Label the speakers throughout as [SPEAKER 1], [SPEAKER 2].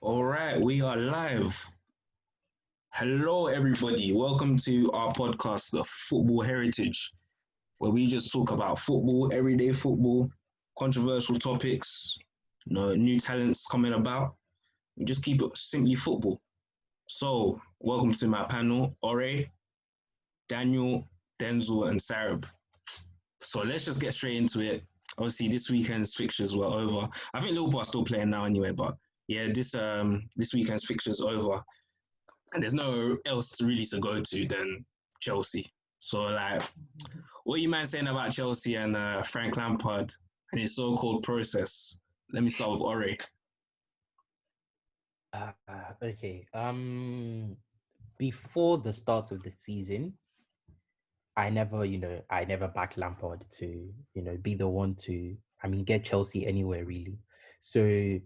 [SPEAKER 1] All right, we are live. Hello, everybody. Welcome to our podcast, The Football Heritage, where we just talk about football, everyday football, controversial topics, new talents coming about. We just keep it simply football. So, welcome to my panel, Ore, Daniel, Denzel, and Sarab. So let's just get straight into it. Obviously, this weekend's fixtures were over. I think Liverpool are still playing now anyway, but yeah, this weekend's fixtures over. And there's no else really to go to than Chelsea. So, like, what are you man saying about Chelsea and Frank Lampard and his so-called process? Let me start with Ore.
[SPEAKER 2] Okay. Before the start of the season, I never backed Lampard to, be the one to, get Chelsea anywhere really. So,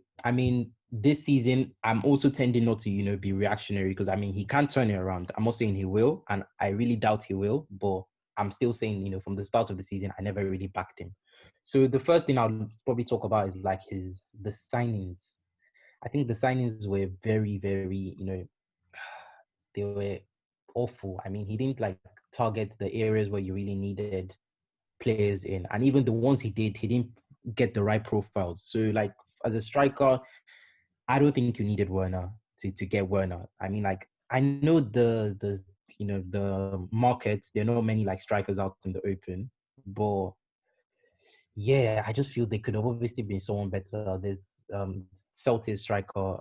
[SPEAKER 2] this season, I'm also tending not to, be reactionary because he can turn it around. I'm not saying he will, and I really doubt he will, but I'm still saying, from the start of the season, I never really backed him. So the first thing I'll probably talk about is like the signings. I think the signings were very, very, they were awful. He didn't like target the areas where you really needed players in, and even the ones he didn't get the right profiles. So, like as a striker, I don't think you needed Werner to get Werner. I know the markets. There are not many like strikers out in the open, but yeah, I just feel they could have obviously been someone better. There's Celtic striker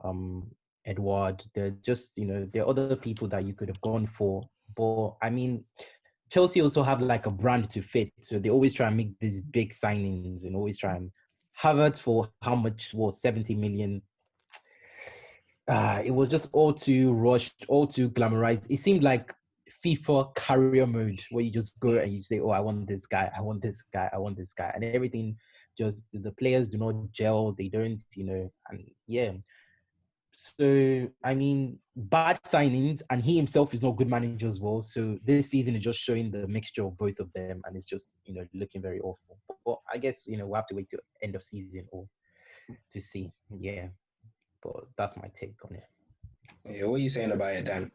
[SPEAKER 2] Edward. There just there are other people that you could have gone for. But Chelsea also have like a brand to fit, so they always try and make these big signings and always try and Havertz for how much was 70 million. It was just all too rushed, all too glamorized. It seemed like FIFA career mode where you just go and you say, "Oh, I want this guy, I want this guy, I want this guy," and everything. Just the players do not gel. They don't, and yeah. So bad signings, and he himself is not good manager as well. So this season is just showing the mixture of both of them, and it's just looking very awful. But I guess we'll have to wait till end of season or to see. Yeah, but that's my take on it.
[SPEAKER 1] Yeah, what are you saying about it, Dan?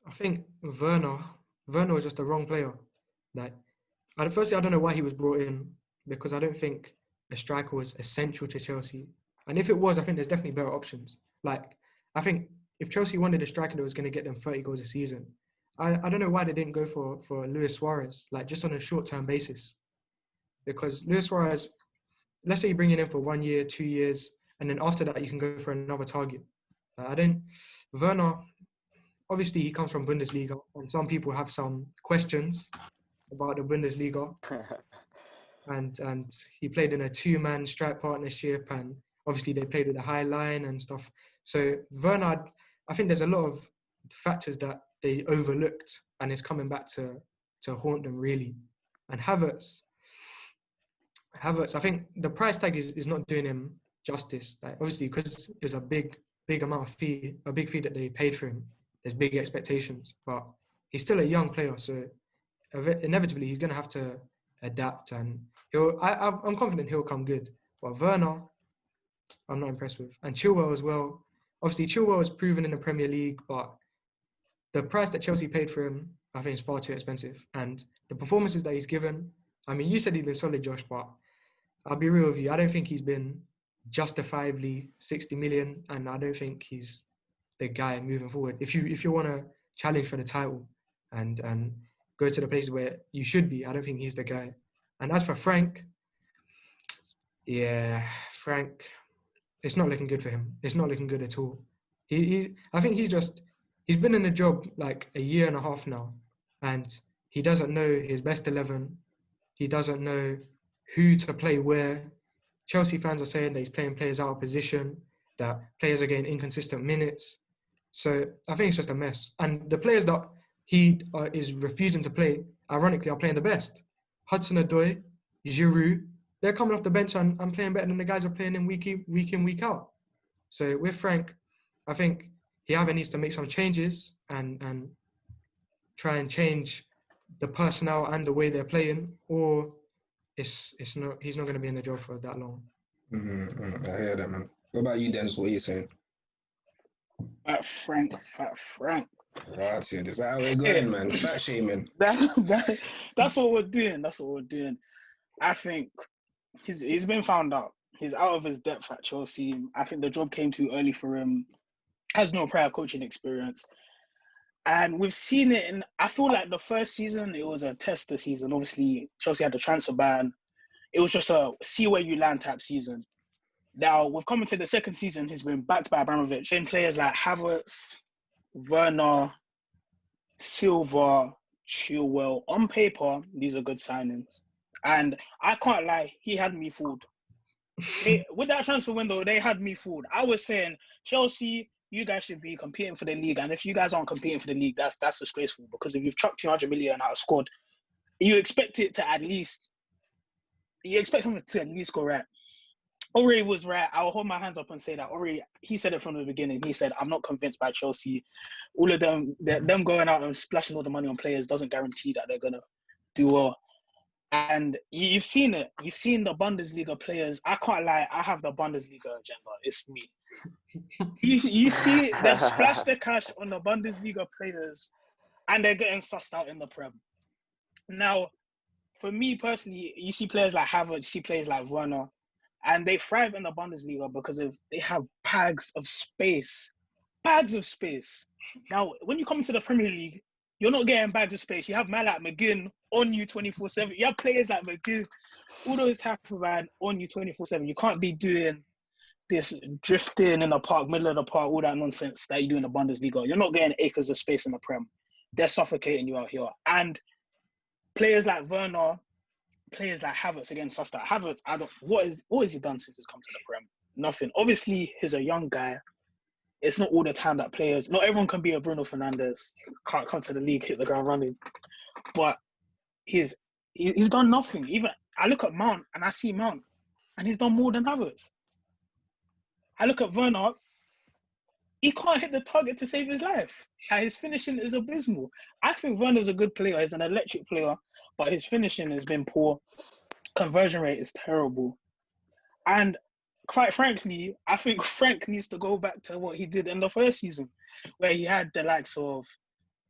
[SPEAKER 3] I think Werner was just the wrong player. Like, firstly, I don't know why he was brought in because I don't think a striker was essential to Chelsea. And if it was, I think there's definitely better options. Like, I think if Chelsea wanted a striker that was going to get them 30 goals a season, I don't know why they didn't go for Luis Suarez, like just on a short-term basis. Because Luis Suarez, let's say you bring it in for 1 year, 2 years, and then after that you can go for another target. Werner, obviously he comes from Bundesliga, and some people have some questions about the Bundesliga. And he played in a two-man strike partnership, and obviously they played with a high line and stuff. So Werner, I think there's a lot of factors that they overlooked, and it's coming back to haunt them really. And Havertz, I think the price tag is not doing him justice. Like obviously because it's a big amount of fee, a big fee that they paid for him. There's big expectations, but he's still a young player, so inevitably he's going to have to adapt, and I'm confident he'll come good. But Werner, I'm not impressed with, and Chilwell as well. Obviously, Chilwell is proven in the Premier League, but the price that Chelsea paid for him, I think, is far too expensive. And the performances that he's given, you said he's been solid, Josh, but I'll be real with you. I don't think he's been justifiably 60 million, and I don't think he's the guy moving forward. If you want to challenge for the title and go to the places where you should be, I don't think he's the guy. And as for Frank, yeah, Frank, it's not looking good for him. It's not looking good at all. I think he's been in the job like a year and a half now, and he doesn't know his best 11. He doesn't know who to play where. Chelsea fans are saying that he's playing players out of position, that players are getting inconsistent minutes. So I think it's just a mess. And the players that he is refusing to play, ironically, are playing the best. Hudson-Odoi, Giroud, they're coming off the bench and playing better than the guys are playing in week in, week out. So with Frank, I think he either needs to make some changes and try and change the personnel and the way they're playing, or he's not going to be in the job for that long.
[SPEAKER 1] I hear that, man. What about you, Denzel? What are you saying?
[SPEAKER 4] Fat Frank.
[SPEAKER 1] That's it. Is that how we're going, man? Fat shaming.
[SPEAKER 4] That's what we're doing. I think he's been found out. He's out of his depth at Chelsea. I think the job came too early for him. Has no prior coaching experience. And we've seen it I feel like the first season, it was a tester season. Obviously, Chelsea had the transfer ban. It was just a see where you land type season. Now, we've come into the second season. He's been backed by Abramovich. Then players like Havertz, Werner, Silva, Chilwell. On paper, these are good signings. And I can't lie, he had me fooled. With that transfer window, they had me fooled. I was saying, Chelsea, you guys should be competing for the league. And if you guys aren't competing for the league, that's disgraceful. Because if you've chucked 200 million out of squad, you expect it to at least go right. Ori was right. I'll hold my hands up and say that. Ori, he said it from the beginning. He said, I'm not convinced by Chelsea. All of them going out and splashing all the money on players doesn't guarantee that they're going to do well. And you've seen it. You've seen the Bundesliga players. I can't lie. I have the Bundesliga agenda. It's me. You see, they splash the cash on the Bundesliga players and they're getting sussed out in the Prem. Now, for me personally, you see players like Havertz, you see players like Werner, and they thrive in the Bundesliga because they have bags of space. Bags of space. Now, when you come into the Premier League, you're not getting bags of space. You have man like McGinn on you 24/7. You have players like McGinn, all those type of man on you 24/7. You can't be doing this drifting in the park, middle of the park, all that nonsense that you do in the Bundesliga. You're not getting acres of space in the Prem. They're suffocating you out here. And players like Werner, players like Havertz against Susta. Havertz, what has he done since he's come to the Prem? Nothing. Obviously, he's a young guy. It's not all the time that not everyone can be a Bruno Fernandes. Can't come to the league, hit the ground running. But he's done nothing. Even I look at Mount and I see Mount, and he's done more than Havertz. I look at Werner, he can't hit the target to save his life. And his finishing is abysmal. I think Werner's a good player. He's an electric player, but his finishing has been poor. Conversion rate is terrible. And quite frankly, I think Frank needs to go back to what he did in the first season, where he had the likes of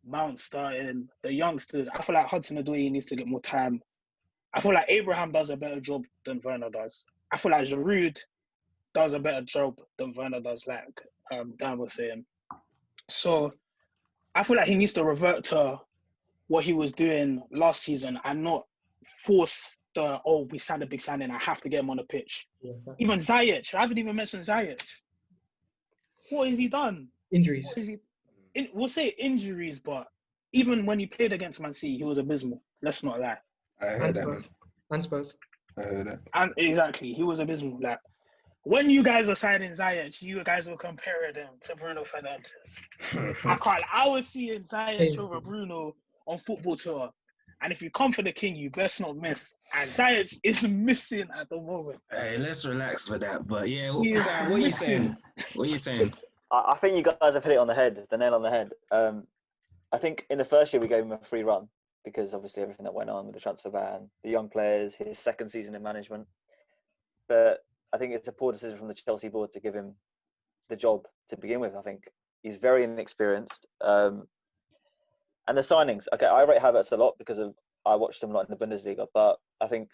[SPEAKER 4] Mount starting, the youngsters. I feel like Hudson-Odoi needs to get more time. I feel like Abraham does a better job than Werner does. I feel like Giroud does a better job than Werner does, like Dan was saying. So I feel like he needs to revert to what he was doing last season and not force we signed a big signing, I have to get him on the pitch. Yeah, exactly. Even Ziyech, I haven't even mentioned Ziyech. What has he done?
[SPEAKER 3] Injuries.
[SPEAKER 4] We'll say injuries, but even when he played against Man City, he was abysmal. Let's not lie.
[SPEAKER 1] I heard that.
[SPEAKER 3] And Spurs.
[SPEAKER 1] I heard that.
[SPEAKER 4] And exactly, he was abysmal. Like, when you guys were signing Ziyech, you guys were comparing him to Bruno Fernandes. I was seeing Ziyech over Bruno on football tour. And if you come for the king, you best not miss. And Ziyech is missing at the moment.
[SPEAKER 1] Hey, let's relax for that. But yeah, what are you saying? What are you saying?
[SPEAKER 5] I think you guys have hit it on the head, the nail on the head. I think in the first year we gave him a free run because obviously everything that went on with the transfer ban, the young players, his second season in management. But I think it's a poor decision from the Chelsea board to give him the job to begin with. I think he's very inexperienced. And the signings, okay, I rate Havertz a lot because I watched him a lot in the Bundesliga, but I think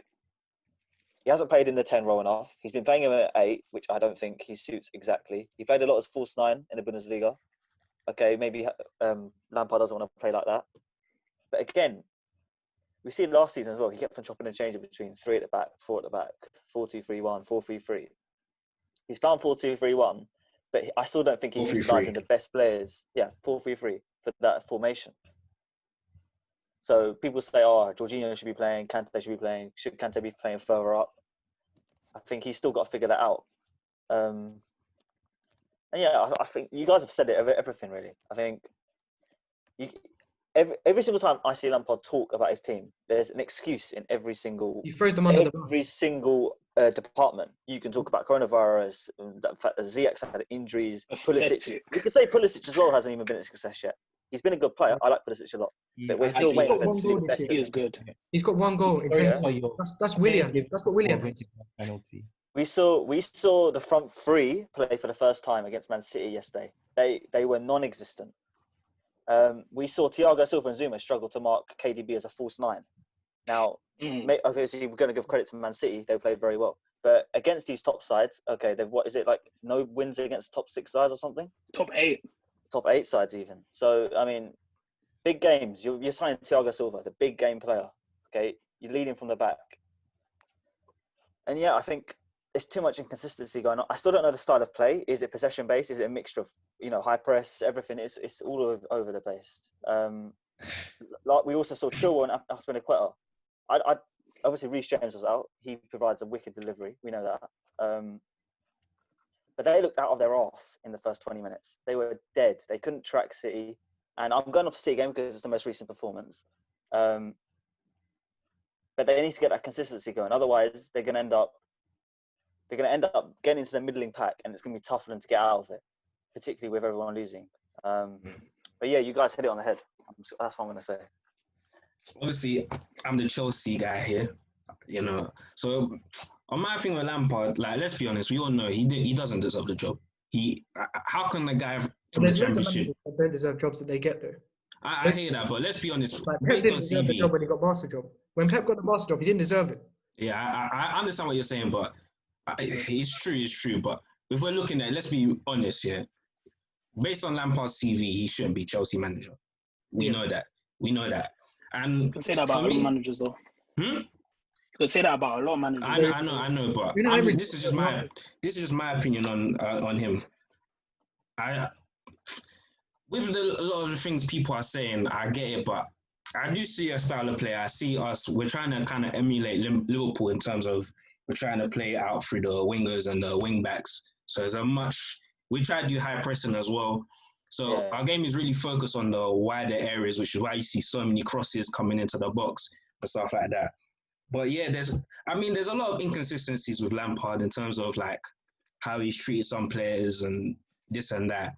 [SPEAKER 5] he hasn't played in the 10 role enough. He's been playing him at 8, which I don't think he suits exactly. He played a lot as false 9 in the Bundesliga. Okay, maybe Lampard doesn't want to play like that. But again, we see last season as well, he kept on chopping and changing between 3 at the back, 4 at the back, 4-2-3-1, 4-3-3. He's found 4-2-3-1, but I still don't think he's utilising the best players. Yeah, 4-3-3 for that formation. So people say, Jorginho should be playing, Kante should be playing, should Kante be playing further up? I think he's still got to figure that out. And yeah, I think you guys have said it, everything really. I think every single time I see Lampard talk about his team, there's an excuse in every single...
[SPEAKER 3] He throws them under the bus.
[SPEAKER 5] Every single department. You can talk about coronavirus, the fact that Ziyech had injuries, Pulisic. You could say Pulisic as well hasn't even been a success yet. He's been a good player. I like Pulisic a lot. But we're still waiting for him to do the best.
[SPEAKER 4] He is good.
[SPEAKER 3] He's got 1 goal in 10. That's William. That's what William is.
[SPEAKER 2] Penalty.
[SPEAKER 5] We saw the front three play for the first time against Man City yesterday. they were non-existent. We saw Thiago Silva and Zuma struggle to mark KDB as a false nine. Now, obviously, we're going to give credit to Man City; they played very well. But against these top sides, okay, they've what is it like? No wins against top 6 sides or something?
[SPEAKER 4] Top 8
[SPEAKER 5] sides even. So I mean, big games. You're signing Thiago Silva, the big game player. Okay, you're leading from the back, and yeah, I think there's too much inconsistency going on. I still don't know the style of play. Is it possession based? Is it a mixture of high press, everything? It's all over the place. Like we also saw Chilwell and Aspilicueta. I obviously Reece James was out. He provides a wicked delivery. We know that. But they looked out of their arse in the first 20 minutes. They were dead. They couldn't track City. And I'm going off City game because it's the most recent performance. But they need to get that consistency going. Otherwise, they're going to end up getting into the middling pack, and it's going to be tough for them to get out of it, particularly with everyone losing. But yeah, you guys hit it on the head. That's what I'm going to say.
[SPEAKER 1] Obviously, I'm the Chelsea guy here, So on my thing with Lampard, like, let's be honest, we all know he doesn't deserve the job. How can the guy from the Championship
[SPEAKER 3] don't deserve jobs that they get though?
[SPEAKER 1] I hear that, but let's be honest.
[SPEAKER 3] Like, Pep
[SPEAKER 1] based
[SPEAKER 3] didn't
[SPEAKER 1] on
[SPEAKER 3] deserve the
[SPEAKER 1] CV,
[SPEAKER 3] job when he got Barca job. When Pep got the Barca job, he didn't deserve it.
[SPEAKER 1] yeah, I understand what you're saying, but it's true. But if we're looking at, let's be honest here. Based on Lampard's CV, he shouldn't be Chelsea manager. We know that. And
[SPEAKER 4] you can say that about a lot of managers, though. You can say that about a lot of managers.
[SPEAKER 1] I know, but this is just my opinion on him. With a lot of the things people are saying, I get it, but I do see a style of play. I see we're trying to kind of emulate Liverpool in terms of we're trying to play out through the wingers and the wing backs. So we try to do high pressing as well. So our game is really focused on the wider areas, which is why you see so many crosses coming into the box and stuff like that. But yeah, there's a lot of inconsistencies with Lampard in terms of like how he's treated some players and this and that.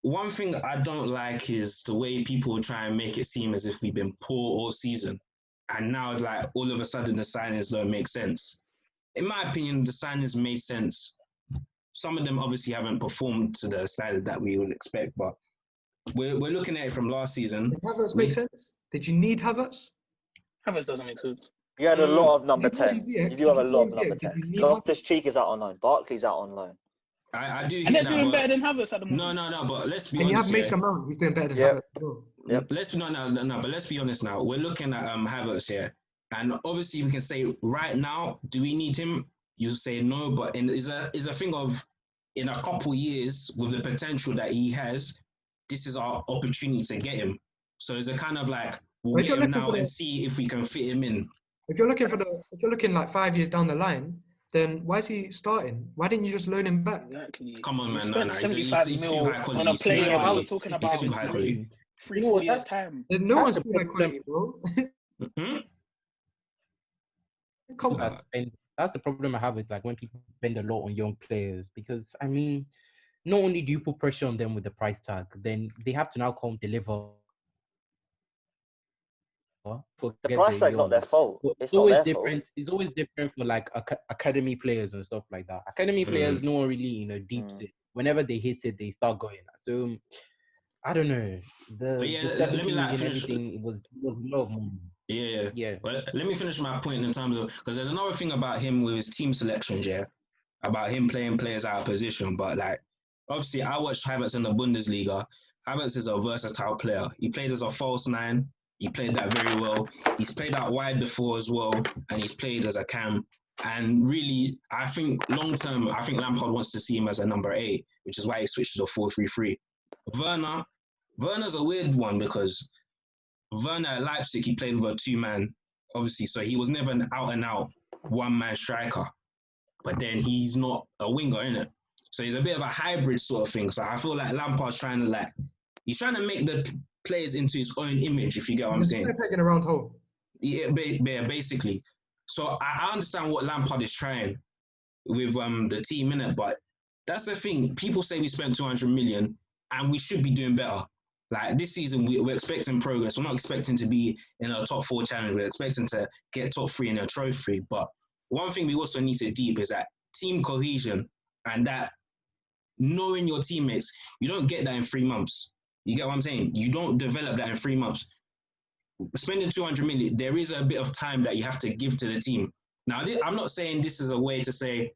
[SPEAKER 1] One thing I don't like is the way people try and make it seem as if we've been poor all season. And now, like, all of a sudden, the signings don't make sense. In my opinion, the signings made sense. Some of them obviously haven't performed to the standard that we would expect, but we're looking at it from last season.
[SPEAKER 3] Did Havertz make sense? Did you need Havertz?
[SPEAKER 4] Havertz doesn't make sense.
[SPEAKER 5] You had a lot of number 10s. You do have a lot of number 10s. Loftus-Cheek is out on loan. Barkley's out on loan.
[SPEAKER 1] I do hear
[SPEAKER 4] and they're
[SPEAKER 1] that,
[SPEAKER 4] doing better than Havertz at the moment.
[SPEAKER 1] No, but let's be
[SPEAKER 3] honest. And you have
[SPEAKER 1] Mason
[SPEAKER 3] Mount, who's doing better than Havertz.
[SPEAKER 5] Yep.
[SPEAKER 1] But let's be honest now. We're looking at Havertz here. And obviously we can say right now, do we need him? You say no, but it's a thing of in a couple years with the potential that he has, this is our opportunity to get him. So it's a kind of like we'll get him now and see if we can fit him in.
[SPEAKER 3] If you're looking like 5 years down the line, then why is he starting? Why didn't you just loan him back?
[SPEAKER 4] Exactly.
[SPEAKER 1] Come on, man.
[SPEAKER 4] Spent 75 mil on a player. I was talking about 3-4 years time.
[SPEAKER 3] No one's too high quality, bro.
[SPEAKER 2] That's the problem I have with like when people spend a lot on young players, because I mean, not only do you put pressure on them with the price tag, then they have to now come deliver.
[SPEAKER 5] The price tag's not their fault.
[SPEAKER 2] It's always different. It's always different for like academy players and stuff like that. Academy players, no one really deeps it. Whenever they hit it, they start going. So I don't know. The 17 and everything was a lot of money.
[SPEAKER 1] Yeah. But let me finish my point in terms of, because there's another thing about him with his team selections, about him playing players out of position. But like, obviously, I watched Havertz in the Bundesliga. Havertz is a versatile player. He played as a false nine. He played that very well. He's played out wide before as well, and he's played as a cam. And really, I think long term, Lampard wants to see him as a number 8, which is why he switched to the 4-3-3. Werner's a weird one because Werner at Leipzig, he played with a 2-man, obviously, so he was never an out-and-out one-man striker. But then he's not a winger, innit? So he's a bit of a hybrid sort of thing. So I feel like Lampard's trying to make the players into his own image, if you get what I'm saying.
[SPEAKER 3] He's pegging a round hole.
[SPEAKER 1] Yeah, basically. So I understand what Lampard is trying with the team, innit? But that's the thing. People say we spent 200 million and we should be doing better. Like this season, we're expecting progress. We're not expecting to be in a top 4 challenge. We're expecting to get top 3 in a trophy. But one thing we also need to deep is that team cohesion and that knowing your teammates, you don't get that in 3 months. You get what I'm saying? You don't develop that in 3 months. Spending 200 million, there is a bit of time that you have to give to the team. Now, I'm not saying this is a way to say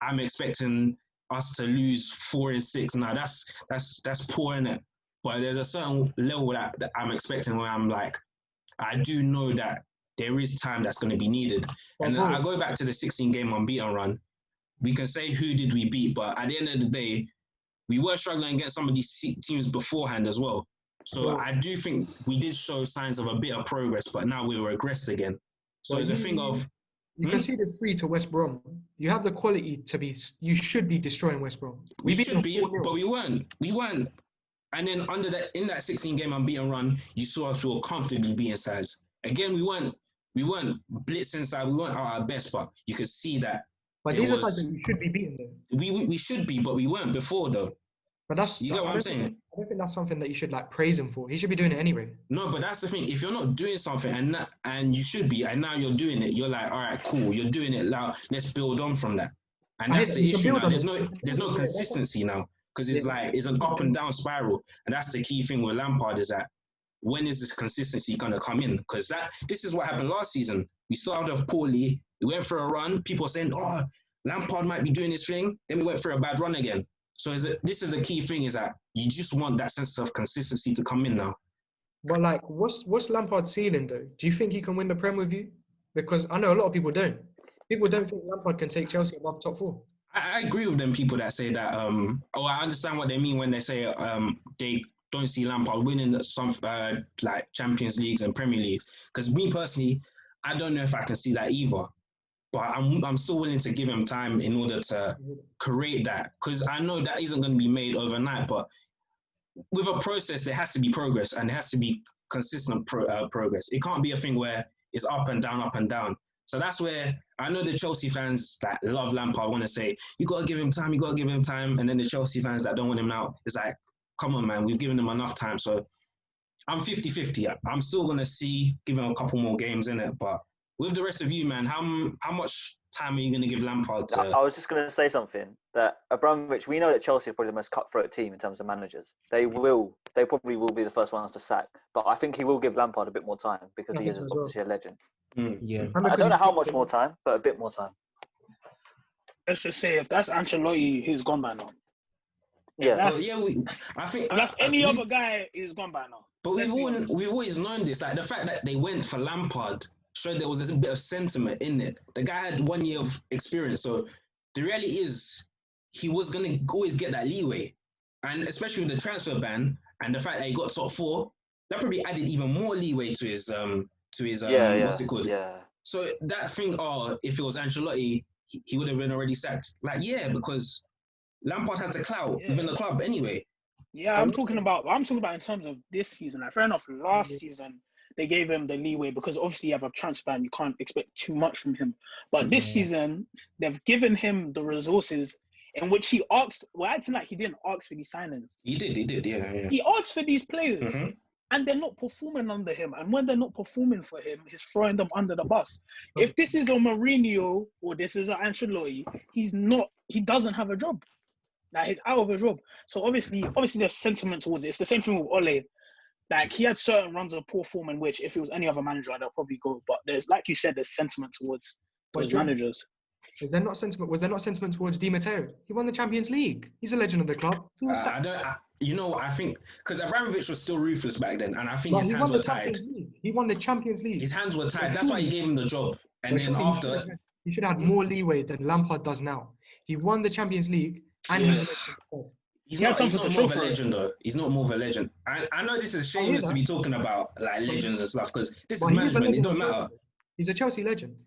[SPEAKER 1] I'm expecting us to lose 4 and 6. No, that's poor, innit? But there's a certain level that I'm expecting where I'm like, I do know that there is time that's going to be needed. And then I go back to the 16-game unbeaten run. We can say who did we beat, but at the end of the day, we were struggling against some of these teams beforehand as well. So I do think we did show signs of a bit of progress, but now we regressed again. So it's a thing of...
[SPEAKER 3] You conceded 3 to West Brom. You have the quality to be... You should be destroying West Brom.
[SPEAKER 1] We should be, but we weren't. We weren't. And then in that 16-game unbeaten run, you saw us feel comfortably beating sides. Again, we weren't blitzing side. We weren't at our best, but you could see that.
[SPEAKER 3] But these are sides that you should be beating, though.
[SPEAKER 1] We should be, but we weren't before, though.
[SPEAKER 3] But that's...
[SPEAKER 1] You get what I'm saying?
[SPEAKER 3] I don't think that's something that you should like praise him for. He should be doing it anyway.
[SPEAKER 1] No, but that's the thing. If you're not doing something and you should be, and now you're doing it, you're like, all right, cool. You're doing it now. Let's build on from that. And that's the issue now. There's no consistency now. Because it's like, it's an up and down spiral. And that's the key thing with Lampard is that when is this consistency going to come in? Because this is what happened last season. We started off poorly. We went for a run. People are saying, oh, Lampard might be doing this thing. Then we went for a bad run again. So this is the key thing is that you just want that sense of consistency to come in now.
[SPEAKER 3] But like, what's Lampard's ceiling though? Do you think he can win the Prem with you? Because I know a lot of people don't. People don't think Lampard can take Chelsea above top 4.
[SPEAKER 1] I agree with them people that say that. I understand what they mean when they say they don't see Lampard winning some like Champions Leagues and Premier Leagues. Because me personally, I don't know if I can see that either. But I'm still willing to give him time in order to create that. Because I know that isn't going to be made overnight. But with a process, there has to be progress and there has to be consistent progress. It can't be a thing where it's up and down, up and down. So that's where I know the Chelsea fans that love Lampard want to say, you got to give him time, you got to give him time. And then the Chelsea fans that don't want him out, it's like, come on, man, we've given him enough time. So I'm 50-50. I'm still going to give him a couple more games in it. But with the rest of you, man, how much time are you going to give Lampard to...
[SPEAKER 5] I was just going to say something, that Abramovich, we know that Chelsea are probably the most cutthroat team in terms of managers. They probably will be the first ones to sack. But I think he will give Lampard a bit more time because he is obviously a legend.
[SPEAKER 2] Yeah.
[SPEAKER 5] I don't know how much more time, but a bit more time.
[SPEAKER 4] Let's just say if that's Ancelotti, he's gone by now.
[SPEAKER 5] Yeah.
[SPEAKER 1] I think
[SPEAKER 4] if that's any other guy, he's gone by now.
[SPEAKER 1] But we've always known this. Like the fact that they went for Lampard showed there was a bit of sentiment in it. The guy had 1 year of experience, so the reality is he was gonna always get that leeway, and especially with the transfer ban and the fact that he got top 4, that probably added even more leeway to his what's it called?
[SPEAKER 5] Yeah.
[SPEAKER 1] So that thing, if it was Ancelotti, he would have been already sacked. Like, yeah, because Lampard has the clout within the club anyway.
[SPEAKER 4] Yeah, I'm talking about in terms of this season. Like, fair enough, last season they gave him the leeway because obviously you have a transfer ban, you can't expect too much from him. But this season, they've given him the resources in which he asked. We're acting like he didn't ask for these signings.
[SPEAKER 1] He did, yeah.
[SPEAKER 4] He asked for these players. And they're not performing under him. And when they're not performing for him, he's throwing them under the bus. If this is a Mourinho or this is an Ancelotti, he doesn't have a job. Like, he's out of a job. So obviously there's sentiment towards it. It's the same thing with Ole. Like, he had certain runs of poor form in which if it was any other manager, they'll probably go. But there's, like you said, there's sentiment towards those managers.
[SPEAKER 3] Was there not sentiment towards Di Matteo? He won the Champions League. He's a legend of the club.
[SPEAKER 1] I think because Abramovich was still ruthless back then, and I think his hands were tied.
[SPEAKER 3] He won the Champions League.
[SPEAKER 1] His hands were tied. That's why he gave him the job. And then after,
[SPEAKER 3] he should have had more leeway than Lampard does now. He won the Champions League, and
[SPEAKER 1] he's not more of a legend though. He's not more of a legend. I know this is shameless to be talking about like legends and stuff because this is management. It don't matter.
[SPEAKER 3] He's a Chelsea legend.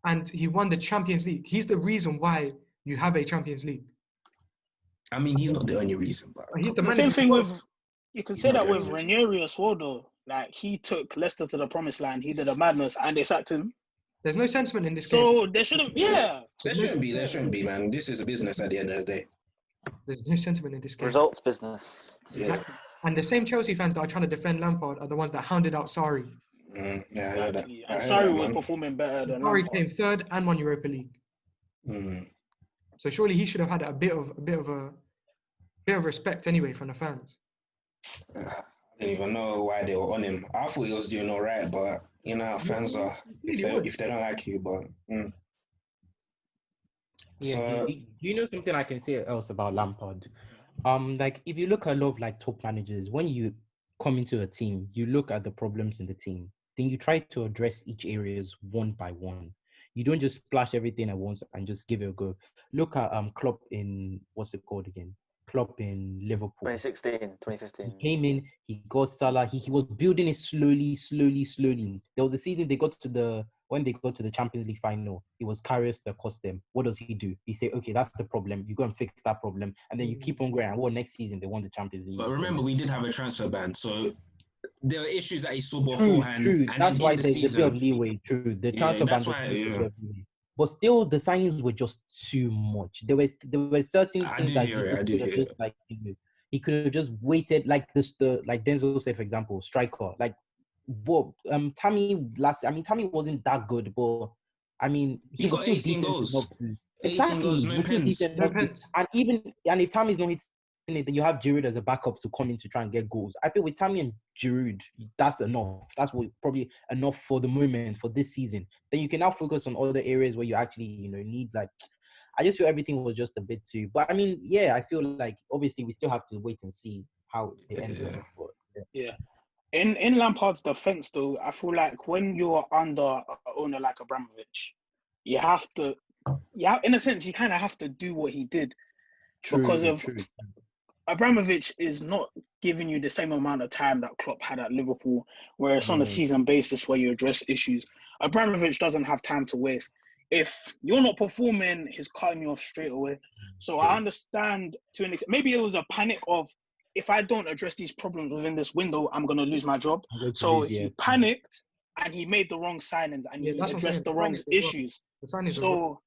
[SPEAKER 3] And he won the Champions League. He's the reason why you have a Champions League.
[SPEAKER 1] I mean, he's not the only reason, but
[SPEAKER 4] he's the same thing with. You can say that with Ranieri as well, though. Like, he took Leicester to the promised land. He did a madness, and they sacked him.
[SPEAKER 3] There's no sentiment in this game.
[SPEAKER 4] So there shouldn't. Yeah,
[SPEAKER 1] there shouldn't be, man. This is a business at the end of the day.
[SPEAKER 3] There's no sentiment in this game.
[SPEAKER 5] Results business.
[SPEAKER 3] Exactly. And the same Chelsea fans that are trying to defend Lampard are the ones that hounded out Sarri.
[SPEAKER 1] Yeah, I heard that.
[SPEAKER 4] And Sarri was performing better than
[SPEAKER 3] Sarri came third and won Europa League. So surely he should have had a bit of respect anyway from the fans.
[SPEAKER 1] I don't even know why they were on him. I thought he was doing all right, but you know how fans are. If they don't like you, but
[SPEAKER 2] Yeah.
[SPEAKER 1] So
[SPEAKER 2] Do you know something I can say else about Lampard? Like if you look at a lot of like top managers, when you come into a team, you look at the problems in the team, then you try to address each areas one by one. You don't just splash everything at once and just give it a go. Look at Klopp in what's it called again? Klopp in Liverpool.
[SPEAKER 5] 2016,
[SPEAKER 2] He
[SPEAKER 5] 2015.
[SPEAKER 2] came in, he got Salah. He was building it slowly. There was a season when they got to the Champions League final, it was Karius that cost them. What does he do? He say, okay, that's the problem. You go and fix that problem, and then you keep on going. And what next season they won the Champions League.
[SPEAKER 1] but remember, we did have a transfer ban, so there were issues that he saw
[SPEAKER 2] True.
[SPEAKER 1] beforehand. And
[SPEAKER 2] That's why
[SPEAKER 1] the
[SPEAKER 2] there's a bit
[SPEAKER 1] season,
[SPEAKER 2] of leeway. True, the transfer ban.
[SPEAKER 1] that's why. Yeah.
[SPEAKER 2] But still, the signings were just too much. There were certain
[SPEAKER 1] I
[SPEAKER 2] things
[SPEAKER 1] do
[SPEAKER 2] that
[SPEAKER 1] hear it. I do hear it.
[SPEAKER 2] like he could have just waited, like like Denzel said, for example, striker. Like, but Tammy wasn't that good, but I mean he was
[SPEAKER 1] got
[SPEAKER 2] still
[SPEAKER 1] 18
[SPEAKER 2] decent
[SPEAKER 1] goals.
[SPEAKER 2] enough to
[SPEAKER 1] 18 goals, no
[SPEAKER 2] he was still
[SPEAKER 1] pens.
[SPEAKER 2] decent
[SPEAKER 3] No
[SPEAKER 2] enough to-
[SPEAKER 3] pens.
[SPEAKER 2] and if Tammy's not hitting it, then you have Giroud as a backup to come in to try and get goals. I feel with Tammy and Giroud, that's enough. That's what probably enough for the moment for this season. Then you can now focus on other areas where you actually need like. I just feel everything was just a bit too. But I mean, yeah, I feel like obviously we still have to wait and see how it ends up. But,
[SPEAKER 4] Yeah. In Lampard's defense, though, I feel like when you're under an owner like Abramovich, you have to, in a sense, you kind of have to do what he did because of Abramovich is not giving you the same amount of time that Klopp had at Liverpool, where it's on a season basis where you address issues. Abramovich doesn't have time to waste. If you're not performing, he's cutting you off straight away. So I understand to an extent. Maybe it was a panic of, if I don't address these problems within this window, I'm going to lose my job. So he panicked and he made the wrong signings and he addressed the wrong issues. So,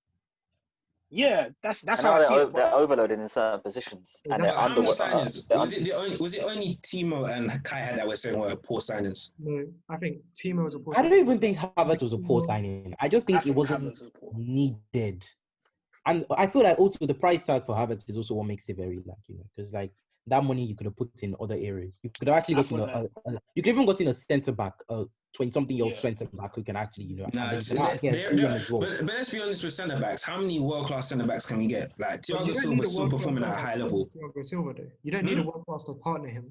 [SPEAKER 4] yeah, that's how I see it.
[SPEAKER 5] They're overloaded in certain positions. And they're
[SPEAKER 1] How many
[SPEAKER 5] under.
[SPEAKER 1] signings? Was it only Timo and Kai that were saying were poor signings?
[SPEAKER 3] No, I think Timo was a poor
[SPEAKER 2] I don't even think Havertz was a poor signing. I just think it wasn't needed. And I feel like also the price tag for Havertz is also what makes it very because like that money you could have put in other areas. You could have actually gotten you could even gotten a centre back, 20-something-year-old centre back who can actually
[SPEAKER 1] But let's be honest with centre backs. How many world class centre backs can we get? Like Thiago Silva still performing at a high level.
[SPEAKER 3] Thiago Silva, though. You don't need a world class to partner him.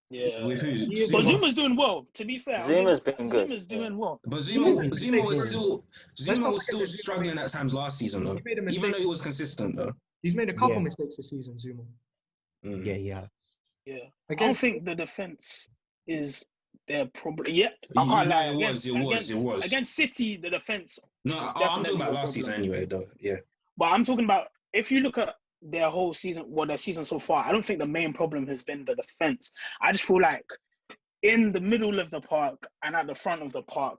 [SPEAKER 4] Yeah.
[SPEAKER 1] With who?
[SPEAKER 4] But Zuma's doing well, to be fair.
[SPEAKER 5] Zuma's been good.
[SPEAKER 4] Zuma's doing well.
[SPEAKER 1] But Zuma was still struggling at times last season, though. Even though he was consistent, though.
[SPEAKER 3] He's made a couple mistakes this season, Zuma.
[SPEAKER 2] Yeah.
[SPEAKER 4] I don't think the defense is their problem. Yeah, I can't lie. It was. Against City, the defense.
[SPEAKER 1] No, I'm talking about last season anyway, though. Yeah.
[SPEAKER 4] But I'm talking about if you look at their whole season, their season so far, I don't think the main problem has been the defense. I just feel like in the middle of the park and at the front of the park,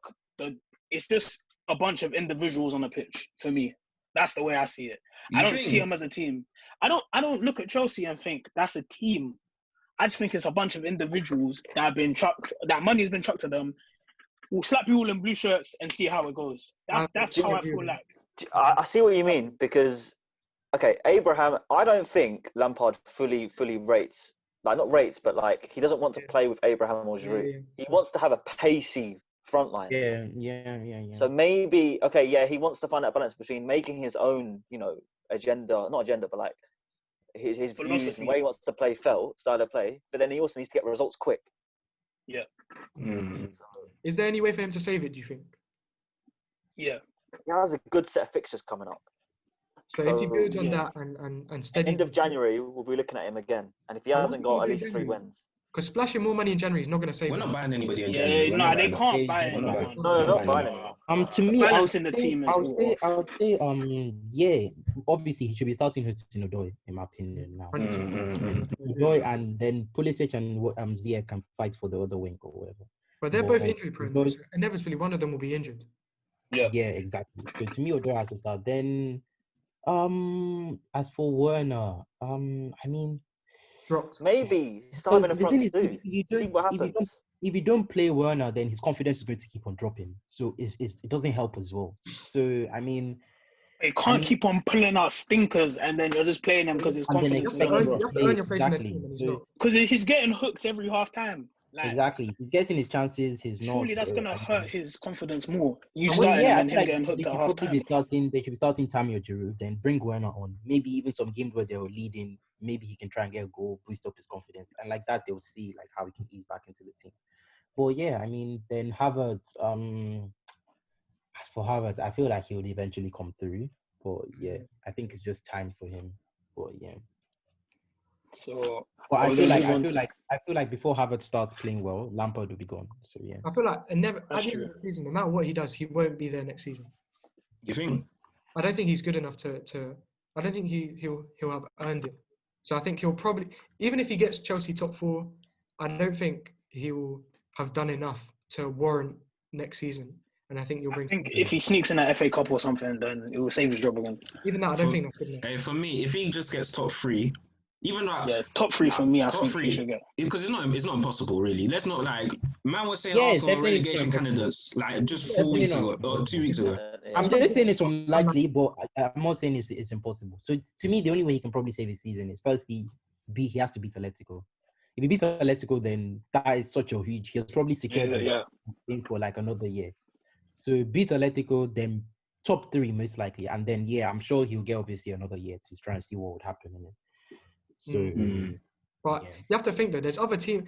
[SPEAKER 4] it's just a bunch of individuals on the pitch for me. That's the way I see it. I don't see them as a team. I don't look at Chelsea and think that's a team. I just think it's a bunch of individuals that have been chucked, that money has been chucked to them. We'll slap you all in blue shirts and see how it goes. That's how I feel like.
[SPEAKER 5] I see what you mean because, okay, Abraham, I don't think Lampard fully rates, like not rates, but like he doesn't want to play with Abraham or Giroud. Yeah. He wants to have a pacey front line.
[SPEAKER 2] Yeah.
[SPEAKER 5] So maybe, he wants to find that balance between making his own, not agenda, but like his views and the way he wants to play style of play, but then he also needs to get results quick.
[SPEAKER 4] Yeah.
[SPEAKER 3] Is there any way for him to save it, do you think?
[SPEAKER 4] Yeah.
[SPEAKER 5] He has a good set of fixtures coming up.
[SPEAKER 3] So if he builds on that and steady...
[SPEAKER 5] End of January, we'll be looking at him again. And if he hasn't got at least 3 wins...
[SPEAKER 3] Because splashing more money in January is not going to save
[SPEAKER 1] We're
[SPEAKER 3] him.
[SPEAKER 1] not buying anybody in January.
[SPEAKER 4] Yeah, they can't buy anyone.
[SPEAKER 5] No, not buying anyone.
[SPEAKER 2] To me,
[SPEAKER 4] balance in the team is
[SPEAKER 2] I would say, obviously he should be starting Hudson-Odoi, in my opinion now. Odoi and then Pulisic and Ziyech can fight for the other wing or whatever.
[SPEAKER 3] But they're both injury prone. So inevitably, one of them will be injured.
[SPEAKER 4] Yeah,
[SPEAKER 2] exactly. So to me, Odoi has to start. Then, as for Werner, I mean,
[SPEAKER 3] dropped.
[SPEAKER 5] Maybe start him in the front too. See what happens.
[SPEAKER 2] If you don't play Werner, then his confidence is going to keep on dropping. So it doesn't help as well. So I mean,
[SPEAKER 4] You can't keep on pulling out stinkers and then you're just playing him because his
[SPEAKER 2] And then
[SPEAKER 4] confidence is
[SPEAKER 2] expect
[SPEAKER 4] gone,
[SPEAKER 2] him
[SPEAKER 4] bro.
[SPEAKER 3] You have to
[SPEAKER 2] play
[SPEAKER 3] earn your place in the
[SPEAKER 2] exactly.
[SPEAKER 3] team, and he's
[SPEAKER 2] So,
[SPEAKER 3] not.
[SPEAKER 4] Because he's getting hooked every half time. Like,
[SPEAKER 2] exactly. He's getting his chances. He's not.
[SPEAKER 4] surely that's
[SPEAKER 2] So,
[SPEAKER 4] gonna
[SPEAKER 2] I
[SPEAKER 4] hurt
[SPEAKER 2] mean,
[SPEAKER 4] his confidence more. You
[SPEAKER 2] and when,
[SPEAKER 4] starting him
[SPEAKER 2] yeah, I
[SPEAKER 4] and
[SPEAKER 2] feel
[SPEAKER 4] him
[SPEAKER 2] like
[SPEAKER 4] getting
[SPEAKER 2] they
[SPEAKER 4] hooked at
[SPEAKER 2] should
[SPEAKER 4] half
[SPEAKER 2] probably
[SPEAKER 4] time.
[SPEAKER 2] be starting. They should be starting Tammy or Giroud, then bring Werner on. Maybe even some games where they were leading. Maybe he can try and get a goal, boost up his confidence, and like that they would see like how he can ease back into the team. But yeah, I mean, then Havertz. As for Havertz, I feel like he would eventually come through. But yeah, I think it's just time for him. But yeah.
[SPEAKER 4] So
[SPEAKER 2] But I
[SPEAKER 4] we're
[SPEAKER 2] feel
[SPEAKER 4] gonna
[SPEAKER 2] like
[SPEAKER 4] move on.
[SPEAKER 2] I feel like before Havertz starts playing well, Lampard will be gone. So yeah.
[SPEAKER 3] I feel like at the
[SPEAKER 4] That's
[SPEAKER 3] end
[SPEAKER 4] true.
[SPEAKER 3] of the season, no matter what he does, he won't be there next season.
[SPEAKER 1] You think?
[SPEAKER 3] I don't think he's good enough to. I don't think he'll have earned it. So I think he'll probably, even if he gets Chelsea top 4, I don't think he will have done enough to warrant next season. And I think you'll
[SPEAKER 4] I
[SPEAKER 3] bring.
[SPEAKER 4] think if he sneaks in that FA Cup or something, then it will save his job again.
[SPEAKER 3] Even that, I don't think that's good enough.
[SPEAKER 1] Hey, for me, if he just gets top 3, even like
[SPEAKER 4] Yeah, top 3 for me, I
[SPEAKER 1] top
[SPEAKER 4] think
[SPEAKER 1] 3,
[SPEAKER 4] he should get.
[SPEAKER 1] because it's not impossible really. Let's not like man was saying
[SPEAKER 2] Yeah, it's
[SPEAKER 1] Arsenal are
[SPEAKER 2] definitely
[SPEAKER 1] relegation
[SPEAKER 2] not impossible.
[SPEAKER 1] candidates like just 4
[SPEAKER 2] Definitely
[SPEAKER 1] weeks
[SPEAKER 2] not
[SPEAKER 1] ago or
[SPEAKER 2] impossible.
[SPEAKER 1] 2 weeks ago.
[SPEAKER 5] Yeah.
[SPEAKER 2] I'm just saying it's unlikely, but I'm not saying it's impossible. So to me, the only way he can probably save his season is firstly, he has to beat Atletico. If he beats Atletico, then that is such a huge. He's probably secured
[SPEAKER 4] Yeah.
[SPEAKER 2] thing for like another year. So beat Atletico, then top 3 most likely, and then yeah, I'm sure he'll get obviously another year to try and see what would happen in it. So
[SPEAKER 3] But
[SPEAKER 2] yeah.
[SPEAKER 3] you have to think though, there's other teams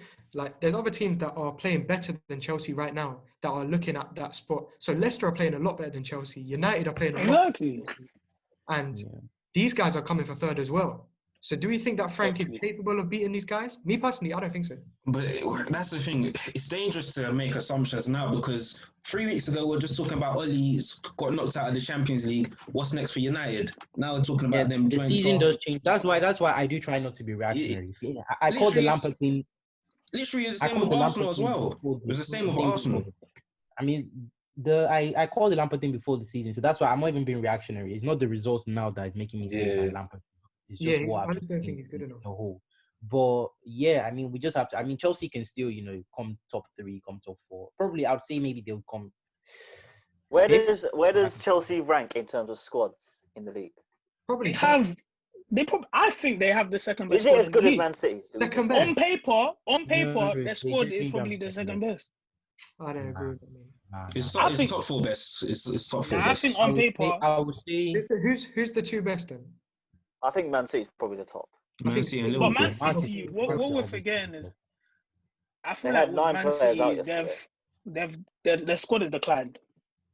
[SPEAKER 3] that are playing better than Chelsea right now that are looking at that spot. So Leicester are playing a lot better than Chelsea. United are playing a lot
[SPEAKER 4] Exactly.
[SPEAKER 3] better than Chelsea. And
[SPEAKER 2] Yeah.
[SPEAKER 3] these guys are coming for 3rd as well. So do we think that Frank is
[SPEAKER 4] Exactly.
[SPEAKER 3] capable of beating these guys? Me personally, I don't think so.
[SPEAKER 1] But that's the thing. It's dangerous to make assumptions now because 3 weeks ago we're just talking about Ollie's got knocked out of the Champions League. What's next for United? Now we're talking about them
[SPEAKER 2] The
[SPEAKER 1] joining
[SPEAKER 2] season
[SPEAKER 1] top.
[SPEAKER 2] does change. That's why I do try not to be reactionary. I called the
[SPEAKER 1] literally,
[SPEAKER 2] Lampard thing.
[SPEAKER 1] Literally, it's the
[SPEAKER 2] I
[SPEAKER 1] same
[SPEAKER 2] called
[SPEAKER 1] with
[SPEAKER 2] the
[SPEAKER 1] Arsenal
[SPEAKER 2] Lampard
[SPEAKER 1] as
[SPEAKER 2] thing
[SPEAKER 1] well.
[SPEAKER 2] before
[SPEAKER 1] It was the same with
[SPEAKER 2] season.
[SPEAKER 1] Arsenal.
[SPEAKER 2] I mean, I called the Lampard thing before the season, so that's why I'm not even being reactionary. It's not the results now that is making me say that Lampard. It's just what
[SPEAKER 3] I
[SPEAKER 2] I've
[SPEAKER 3] just don't think he's good enough.
[SPEAKER 2] the whole. But yeah, I mean, we just have to. I mean, Chelsea can still, come top 3, come top 4. Probably, I would say maybe they'll come.
[SPEAKER 5] Where does Chelsea rank in terms of squads in the league?
[SPEAKER 3] Probably
[SPEAKER 4] I think they have the second best
[SPEAKER 5] Is it
[SPEAKER 4] squad
[SPEAKER 5] as
[SPEAKER 4] in
[SPEAKER 5] good
[SPEAKER 4] the
[SPEAKER 5] as
[SPEAKER 4] league.
[SPEAKER 5] Man City's?
[SPEAKER 3] second
[SPEAKER 4] On
[SPEAKER 3] best.
[SPEAKER 4] paper,
[SPEAKER 2] No,
[SPEAKER 4] their
[SPEAKER 2] they
[SPEAKER 4] squad
[SPEAKER 2] definitely
[SPEAKER 4] is probably
[SPEAKER 2] don't
[SPEAKER 4] the
[SPEAKER 2] have
[SPEAKER 4] second
[SPEAKER 2] second
[SPEAKER 4] best.
[SPEAKER 3] I don't agree with that.
[SPEAKER 2] Nah.
[SPEAKER 1] It's
[SPEAKER 4] I
[SPEAKER 1] top,
[SPEAKER 4] think-
[SPEAKER 1] top 4 best. It's top 4
[SPEAKER 4] Nah, I
[SPEAKER 1] best.
[SPEAKER 4] think on paper,
[SPEAKER 2] I would say.
[SPEAKER 3] Who's the 2 best then?
[SPEAKER 5] I think Man City's probably the top.
[SPEAKER 1] Man
[SPEAKER 3] think
[SPEAKER 1] City
[SPEAKER 3] so.
[SPEAKER 1] and
[SPEAKER 4] but
[SPEAKER 1] Liverpool.
[SPEAKER 4] Man City, what we're
[SPEAKER 2] obviously
[SPEAKER 4] forgetting is, I feel
[SPEAKER 5] They
[SPEAKER 4] like
[SPEAKER 5] had
[SPEAKER 4] with
[SPEAKER 5] 9
[SPEAKER 4] Man
[SPEAKER 5] players out
[SPEAKER 4] City,
[SPEAKER 5] yesterday.
[SPEAKER 4] their squad is declined.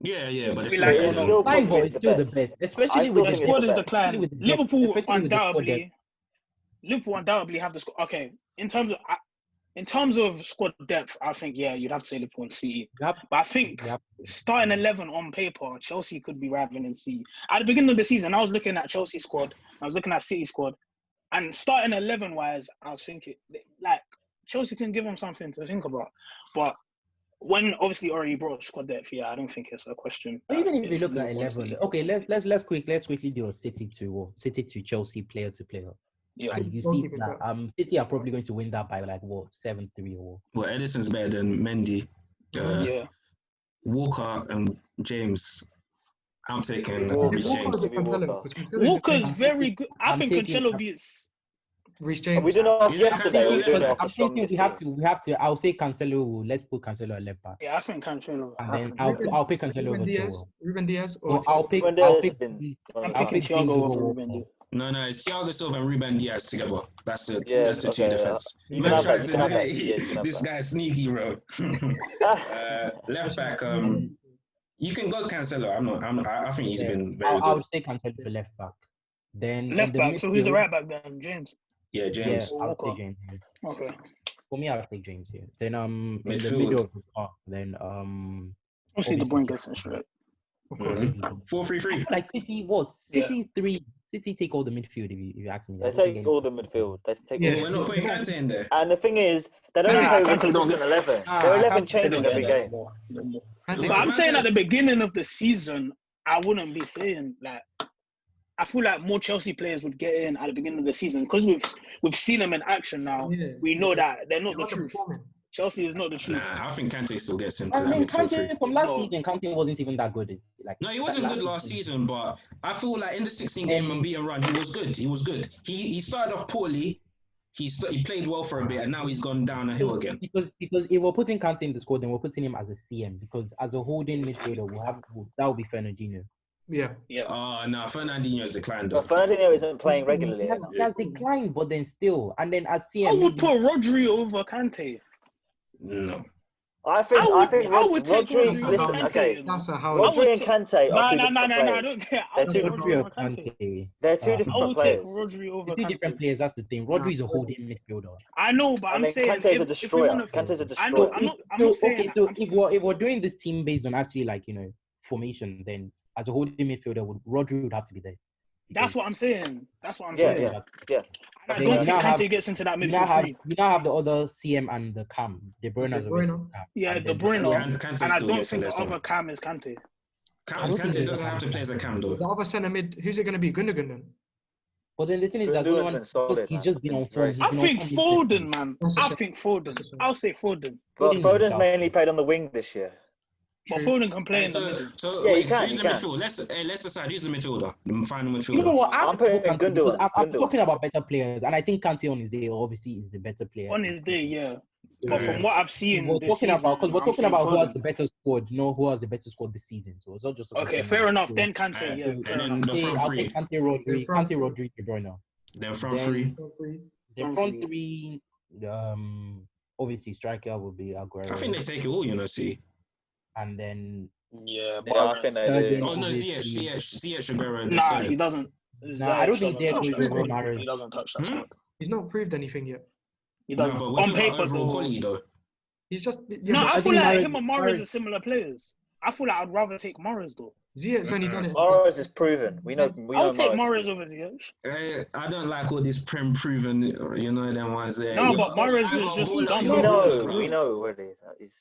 [SPEAKER 1] Yeah, but it's
[SPEAKER 4] We
[SPEAKER 1] still
[SPEAKER 4] like
[SPEAKER 5] But
[SPEAKER 4] or
[SPEAKER 5] it's
[SPEAKER 4] not.
[SPEAKER 5] still
[SPEAKER 2] Fine, but
[SPEAKER 5] probably
[SPEAKER 2] it's still the best, especially
[SPEAKER 5] I still
[SPEAKER 2] with
[SPEAKER 4] Their
[SPEAKER 2] the
[SPEAKER 5] think
[SPEAKER 4] squad
[SPEAKER 5] it's
[SPEAKER 4] is
[SPEAKER 5] the best.
[SPEAKER 4] declined.
[SPEAKER 2] with the depth,
[SPEAKER 4] Liverpool
[SPEAKER 2] especially with the squad
[SPEAKER 4] undoubtedly have the squad. Okay, in terms of squad depth, I think you'd have to say Liverpool and City.
[SPEAKER 2] Yep.
[SPEAKER 4] But I think
[SPEAKER 2] Yep.
[SPEAKER 4] starting 11 on paper, Chelsea could be rivaling City. At the beginning of the season, I was looking at Chelsea squad, I was looking at City squad, and starting 11 wise, I was thinking like Chelsea can give them something to think about. But when obviously already brought up squad depth, I don't think it's a question.
[SPEAKER 2] But even if
[SPEAKER 4] It's
[SPEAKER 2] you look at
[SPEAKER 4] Liverpool and
[SPEAKER 2] 11,
[SPEAKER 4] City.
[SPEAKER 2] okay, let's quickly do a City to Chelsea player to player.
[SPEAKER 4] Yeah.
[SPEAKER 2] And you
[SPEAKER 3] Chelsea
[SPEAKER 2] see
[SPEAKER 3] can
[SPEAKER 2] that City are probably going to win that by like 7-3 or.
[SPEAKER 1] Well, Edison's better than Mendy. Walker and James. I'm taking
[SPEAKER 5] Walker.
[SPEAKER 1] Reece
[SPEAKER 3] Walker
[SPEAKER 1] James.
[SPEAKER 3] is a Cancelo.
[SPEAKER 5] Walker.
[SPEAKER 3] 'Cause Cancelo is
[SPEAKER 4] Walker's
[SPEAKER 3] the same.
[SPEAKER 4] very good. I
[SPEAKER 2] I'm
[SPEAKER 4] think
[SPEAKER 2] taking-
[SPEAKER 4] Cancelo beats.
[SPEAKER 3] Reece
[SPEAKER 5] Are
[SPEAKER 3] James.
[SPEAKER 5] we doing it off
[SPEAKER 1] Is it
[SPEAKER 5] yesterday or are we doing it
[SPEAKER 1] Cancelo?
[SPEAKER 5] off the
[SPEAKER 2] I'm thinking
[SPEAKER 5] strongest
[SPEAKER 2] we have to. I'll say Cancelo. Let's put Cancelo at left back,
[SPEAKER 4] Yeah, I think Cancelo.
[SPEAKER 2] and then I'll pick Cancelo over Joel.
[SPEAKER 3] Ruben Diaz
[SPEAKER 2] No,
[SPEAKER 3] or
[SPEAKER 2] I'll pick.
[SPEAKER 5] Ruben
[SPEAKER 2] I'll
[SPEAKER 5] Diaz
[SPEAKER 2] pick.
[SPEAKER 5] has been
[SPEAKER 4] I'm
[SPEAKER 5] one of
[SPEAKER 2] I'll
[SPEAKER 5] the
[SPEAKER 4] picking
[SPEAKER 2] pick
[SPEAKER 5] times.
[SPEAKER 4] Thiago
[SPEAKER 2] James
[SPEAKER 4] over
[SPEAKER 2] over
[SPEAKER 4] Ruben
[SPEAKER 2] Walker.
[SPEAKER 4] Diaz.
[SPEAKER 1] No, it's Thiago Silva and Ruben Diaz together. That's the
[SPEAKER 5] Yeah,
[SPEAKER 1] that's the two
[SPEAKER 5] okay,
[SPEAKER 1] defense.
[SPEAKER 2] You
[SPEAKER 1] Man
[SPEAKER 2] can
[SPEAKER 1] tried
[SPEAKER 2] have
[SPEAKER 1] to
[SPEAKER 2] that,
[SPEAKER 1] do
[SPEAKER 5] you can have
[SPEAKER 1] this
[SPEAKER 5] that.
[SPEAKER 1] guy's sneaky, bro. Left back. You can go Cancelo. I think he's been very
[SPEAKER 2] I
[SPEAKER 1] good.
[SPEAKER 2] would say Cancelo for left back. Then
[SPEAKER 4] Left
[SPEAKER 2] in the
[SPEAKER 4] back. So who's the
[SPEAKER 2] midfield-
[SPEAKER 4] right back then? James.
[SPEAKER 1] Yeah,
[SPEAKER 2] Yeah,
[SPEAKER 1] James.
[SPEAKER 2] I would
[SPEAKER 4] Walker.
[SPEAKER 2] say James. Yeah.
[SPEAKER 4] Okay.
[SPEAKER 2] For me, I would take James here. Then in the
[SPEAKER 1] Midfield.
[SPEAKER 2] middle of the park, then
[SPEAKER 4] Obviously, De
[SPEAKER 2] obviously
[SPEAKER 4] Bruyne gets in straight.
[SPEAKER 3] of course.
[SPEAKER 1] Mhm. 4-3-3.
[SPEAKER 2] I feel like City 3. City take all the midfield if you ask me.
[SPEAKER 5] They take all the midfield. They take
[SPEAKER 3] Yeah.
[SPEAKER 5] all
[SPEAKER 1] We're not putting Kante in there.
[SPEAKER 5] And the thing is, they don't
[SPEAKER 4] Nah,
[SPEAKER 5] play
[SPEAKER 4] Kante
[SPEAKER 5] with
[SPEAKER 4] don't
[SPEAKER 5] consistent
[SPEAKER 4] get-
[SPEAKER 5] 11.
[SPEAKER 2] Ah,
[SPEAKER 5] Their
[SPEAKER 2] I
[SPEAKER 5] 11
[SPEAKER 2] can't say
[SPEAKER 5] changes
[SPEAKER 2] that.
[SPEAKER 5] every game.
[SPEAKER 3] Kante-
[SPEAKER 4] But I'm
[SPEAKER 1] Man
[SPEAKER 4] saying
[SPEAKER 1] said-
[SPEAKER 4] at the beginning of the season, I wouldn't be saying like. I feel like more Chelsea players would get in at the beginning of the season because we've seen them in action now.
[SPEAKER 3] Yeah.
[SPEAKER 4] We know that they're not the
[SPEAKER 3] They're
[SPEAKER 4] truth.
[SPEAKER 3] underperforming.
[SPEAKER 4] Chelsea is not the truth.
[SPEAKER 1] Nah, I think Kante still gets into
[SPEAKER 2] I
[SPEAKER 1] that
[SPEAKER 2] mean,
[SPEAKER 1] midfield three.
[SPEAKER 2] Kante from last
[SPEAKER 4] No.
[SPEAKER 2] season, Kante wasn't even that good. like
[SPEAKER 1] No, he wasn't good last season, but I feel like in the 16 game unbeaten run, he was good. He was good. He started off poorly. He played well for a bit, and now he's gone down a hill again.
[SPEAKER 2] Because if we're putting Kante in the squad, then we're putting him as a CM. Because as a holding midfielder, that will be Fernandinho.
[SPEAKER 3] Yeah.
[SPEAKER 1] Oh, no, Fernandinho's declined
[SPEAKER 5] But
[SPEAKER 1] though.
[SPEAKER 5] Fernandinho isn't playing regularly.
[SPEAKER 2] He has declined, but then still, and then as CM,
[SPEAKER 4] I would
[SPEAKER 2] maybe,
[SPEAKER 4] put Rodri over Kante.
[SPEAKER 1] No.
[SPEAKER 5] I think
[SPEAKER 4] I would take
[SPEAKER 5] Rodri.
[SPEAKER 4] Rodri over
[SPEAKER 5] Listen,
[SPEAKER 4] Kante.
[SPEAKER 5] okay.
[SPEAKER 3] That's a how.
[SPEAKER 5] Rodri and Kante
[SPEAKER 4] No,
[SPEAKER 5] are two
[SPEAKER 4] no,
[SPEAKER 5] different
[SPEAKER 4] no, I
[SPEAKER 5] players.
[SPEAKER 4] don't care.
[SPEAKER 5] They're
[SPEAKER 4] I'll
[SPEAKER 5] two
[SPEAKER 4] take
[SPEAKER 5] different.
[SPEAKER 4] Rodri over Kante.
[SPEAKER 5] They're two
[SPEAKER 4] I
[SPEAKER 5] different
[SPEAKER 4] will take
[SPEAKER 5] players.
[SPEAKER 4] Rodri over
[SPEAKER 2] two different
[SPEAKER 4] Kante.
[SPEAKER 2] players. That's the thing. Rodri's a holding midfielder.
[SPEAKER 4] I know, but
[SPEAKER 5] And
[SPEAKER 4] I'm
[SPEAKER 5] then
[SPEAKER 4] saying
[SPEAKER 5] Kante is a
[SPEAKER 4] if we
[SPEAKER 5] destroyer.
[SPEAKER 4] wanna,
[SPEAKER 5] Kante's a
[SPEAKER 4] I
[SPEAKER 5] destroyer.
[SPEAKER 4] know, I'm not saying.
[SPEAKER 2] Okay, so if we're doing this team based on actually like formation, then as a holding midfielder, Rodri would have to be there.
[SPEAKER 4] That's what I'm saying. That's what I'm
[SPEAKER 5] Yeah,
[SPEAKER 4] saying.
[SPEAKER 5] yeah.
[SPEAKER 4] And I
[SPEAKER 2] Then
[SPEAKER 4] don't
[SPEAKER 2] you
[SPEAKER 4] think
[SPEAKER 2] now
[SPEAKER 4] Kante
[SPEAKER 2] have-
[SPEAKER 4] gets into that
[SPEAKER 2] You now
[SPEAKER 4] midfield
[SPEAKER 2] have
[SPEAKER 4] three.
[SPEAKER 2] the other CM and the Cam. De Bruyne's
[SPEAKER 3] De
[SPEAKER 2] always
[SPEAKER 3] Bruyne.
[SPEAKER 2] Cam.
[SPEAKER 4] Yeah,
[SPEAKER 2] And
[SPEAKER 4] De
[SPEAKER 2] then
[SPEAKER 4] Bruyne.
[SPEAKER 1] Kante
[SPEAKER 4] And I
[SPEAKER 1] still
[SPEAKER 4] don't
[SPEAKER 1] gets in
[SPEAKER 4] think
[SPEAKER 1] there
[SPEAKER 4] the other
[SPEAKER 1] somewhere.
[SPEAKER 4] Cam is Kante.
[SPEAKER 2] I don't think
[SPEAKER 1] Kante
[SPEAKER 2] there's
[SPEAKER 1] doesn't
[SPEAKER 2] a
[SPEAKER 1] have to play as a cam though.
[SPEAKER 3] The other centre mid, who's it going to be? Gundogan then?
[SPEAKER 2] But then the thing is that
[SPEAKER 5] Gundogan's
[SPEAKER 2] Gundogan,
[SPEAKER 5] been solid,
[SPEAKER 2] he's
[SPEAKER 5] man.
[SPEAKER 2] just been on
[SPEAKER 5] He's very
[SPEAKER 2] form.
[SPEAKER 4] I
[SPEAKER 5] solid.
[SPEAKER 4] think Foden, man.
[SPEAKER 3] That's a
[SPEAKER 4] I
[SPEAKER 3] shame.
[SPEAKER 4] think Foden.
[SPEAKER 3] That's a shame.
[SPEAKER 4] I'll say Foden.
[SPEAKER 5] But
[SPEAKER 2] Foden's
[SPEAKER 5] Foden's
[SPEAKER 2] down.
[SPEAKER 5] mainly played on the wing this year.
[SPEAKER 4] But
[SPEAKER 3] True.
[SPEAKER 4] Foden can play in the
[SPEAKER 1] So,
[SPEAKER 4] middle.
[SPEAKER 1] so
[SPEAKER 5] Yeah,
[SPEAKER 1] wait,
[SPEAKER 5] you can,
[SPEAKER 1] who's
[SPEAKER 5] you
[SPEAKER 1] the
[SPEAKER 5] can.
[SPEAKER 1] midfield? Let's decide who's the midfielder, the final midfielder.
[SPEAKER 2] You know what?
[SPEAKER 5] I'm putting
[SPEAKER 2] Kante because
[SPEAKER 5] Gundogan.
[SPEAKER 2] I'm talking about better players, and I think Kante on his day obviously is the better player.
[SPEAKER 4] On
[SPEAKER 2] this
[SPEAKER 4] his day,
[SPEAKER 2] season.
[SPEAKER 4] yeah.
[SPEAKER 2] So,
[SPEAKER 4] But from what I've seen
[SPEAKER 2] we're
[SPEAKER 4] this
[SPEAKER 2] talking
[SPEAKER 4] season,
[SPEAKER 2] about because we're
[SPEAKER 4] I'm
[SPEAKER 2] talking
[SPEAKER 4] saying
[SPEAKER 2] about who has
[SPEAKER 4] Foden.
[SPEAKER 2] the better squad, who has the better squad this season. So it's not just a
[SPEAKER 4] Okay,
[SPEAKER 2] question
[SPEAKER 4] fair
[SPEAKER 2] of
[SPEAKER 4] enough.
[SPEAKER 2] who-
[SPEAKER 4] Then Kante, yeah,
[SPEAKER 1] And
[SPEAKER 4] fair
[SPEAKER 1] then
[SPEAKER 4] enough.
[SPEAKER 1] the front
[SPEAKER 2] I'll
[SPEAKER 1] three.
[SPEAKER 2] take Kante, Rodri,
[SPEAKER 3] The front
[SPEAKER 2] De Bruyne.
[SPEAKER 1] Then front
[SPEAKER 2] Then-
[SPEAKER 1] three.
[SPEAKER 2] The front three, obviously striker will be Aguero.
[SPEAKER 1] I think they take it all, see.
[SPEAKER 2] And then
[SPEAKER 4] Yeah,
[SPEAKER 5] Yeah, I think they
[SPEAKER 2] Surgeon,
[SPEAKER 5] do.
[SPEAKER 1] Oh no,
[SPEAKER 2] obviously.
[SPEAKER 1] CH Aguero. and
[SPEAKER 4] Nah,
[SPEAKER 1] Sterling.
[SPEAKER 4] he doesn't.
[SPEAKER 2] Nah, I don't think
[SPEAKER 4] Ziyech
[SPEAKER 2] Ziyech
[SPEAKER 4] doesn't touch
[SPEAKER 2] will
[SPEAKER 4] that
[SPEAKER 2] be
[SPEAKER 4] squad.
[SPEAKER 2] Mahrez.
[SPEAKER 4] He doesn't touch that squad.
[SPEAKER 3] He's not proved anything yet.
[SPEAKER 4] He
[SPEAKER 1] No,
[SPEAKER 4] doesn't.
[SPEAKER 1] but we're
[SPEAKER 4] On
[SPEAKER 1] talking about
[SPEAKER 4] paper,
[SPEAKER 1] overall
[SPEAKER 4] though.
[SPEAKER 1] quality though.
[SPEAKER 3] He's just
[SPEAKER 4] No,
[SPEAKER 3] but
[SPEAKER 4] I
[SPEAKER 2] I
[SPEAKER 4] feel
[SPEAKER 2] think
[SPEAKER 4] like
[SPEAKER 2] Mahrez-
[SPEAKER 4] him and Morris
[SPEAKER 2] Mahrez-
[SPEAKER 4] are similar players. I feel like I'd rather take Morris though.
[SPEAKER 3] Ziyech's only done it.
[SPEAKER 5] Morris is proven. We know
[SPEAKER 4] I'll take
[SPEAKER 5] Morris.
[SPEAKER 4] Morris over Ziyech.
[SPEAKER 1] I don't like all these proven, them ones there.
[SPEAKER 4] No,
[SPEAKER 1] You
[SPEAKER 4] but
[SPEAKER 1] got-
[SPEAKER 4] Mahrez
[SPEAKER 1] I
[SPEAKER 4] is
[SPEAKER 1] got
[SPEAKER 4] just
[SPEAKER 1] Haaland,
[SPEAKER 4] done
[SPEAKER 1] you
[SPEAKER 5] We
[SPEAKER 1] got
[SPEAKER 4] well.
[SPEAKER 1] Haaland,
[SPEAKER 5] know.
[SPEAKER 1] bro.
[SPEAKER 5] We know already. That is.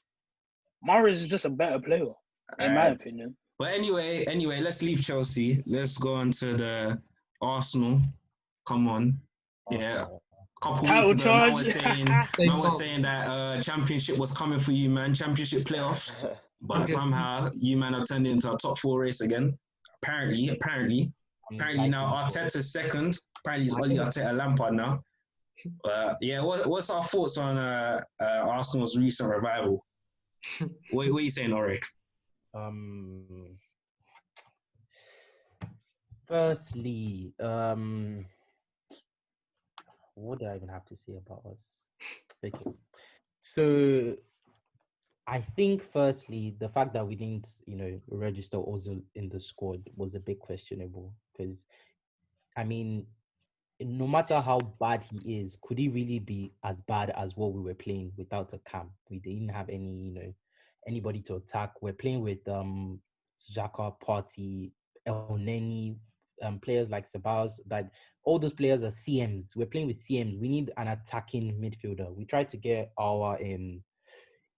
[SPEAKER 4] Morris is just a better player, in my opinion.
[SPEAKER 1] But anyway, let's leave Chelsea. Let's go on to the Arsenal. Come on. Yeah. Couple
[SPEAKER 4] Title
[SPEAKER 1] weeks ago, man
[SPEAKER 4] charge.
[SPEAKER 1] was saying that championship was coming for you, man. Championship playoffs. But
[SPEAKER 3] Okay.
[SPEAKER 1] somehow you man have turned into a top 4 race again. Apparently now Arteta's second. Apparently it's Oli Arteta Lampard now. Yeah, what's our thoughts on Arsenal's recent revival? What are you saying, Oric?
[SPEAKER 2] Firstly, what do I even have to say about us? Okay. So I think firstly, the fact that we didn't, register Ozil in the squad was a bit questionable because, I mean, no matter how bad he is, could he really be as bad as what we were playing without a cam? We didn't have any, anybody to attack. We're playing with Xhaka, Partey, El Neni, players like Sabaz, like all those players are CMs. We're playing with CMs. We need an attacking midfielder. We tried to get our in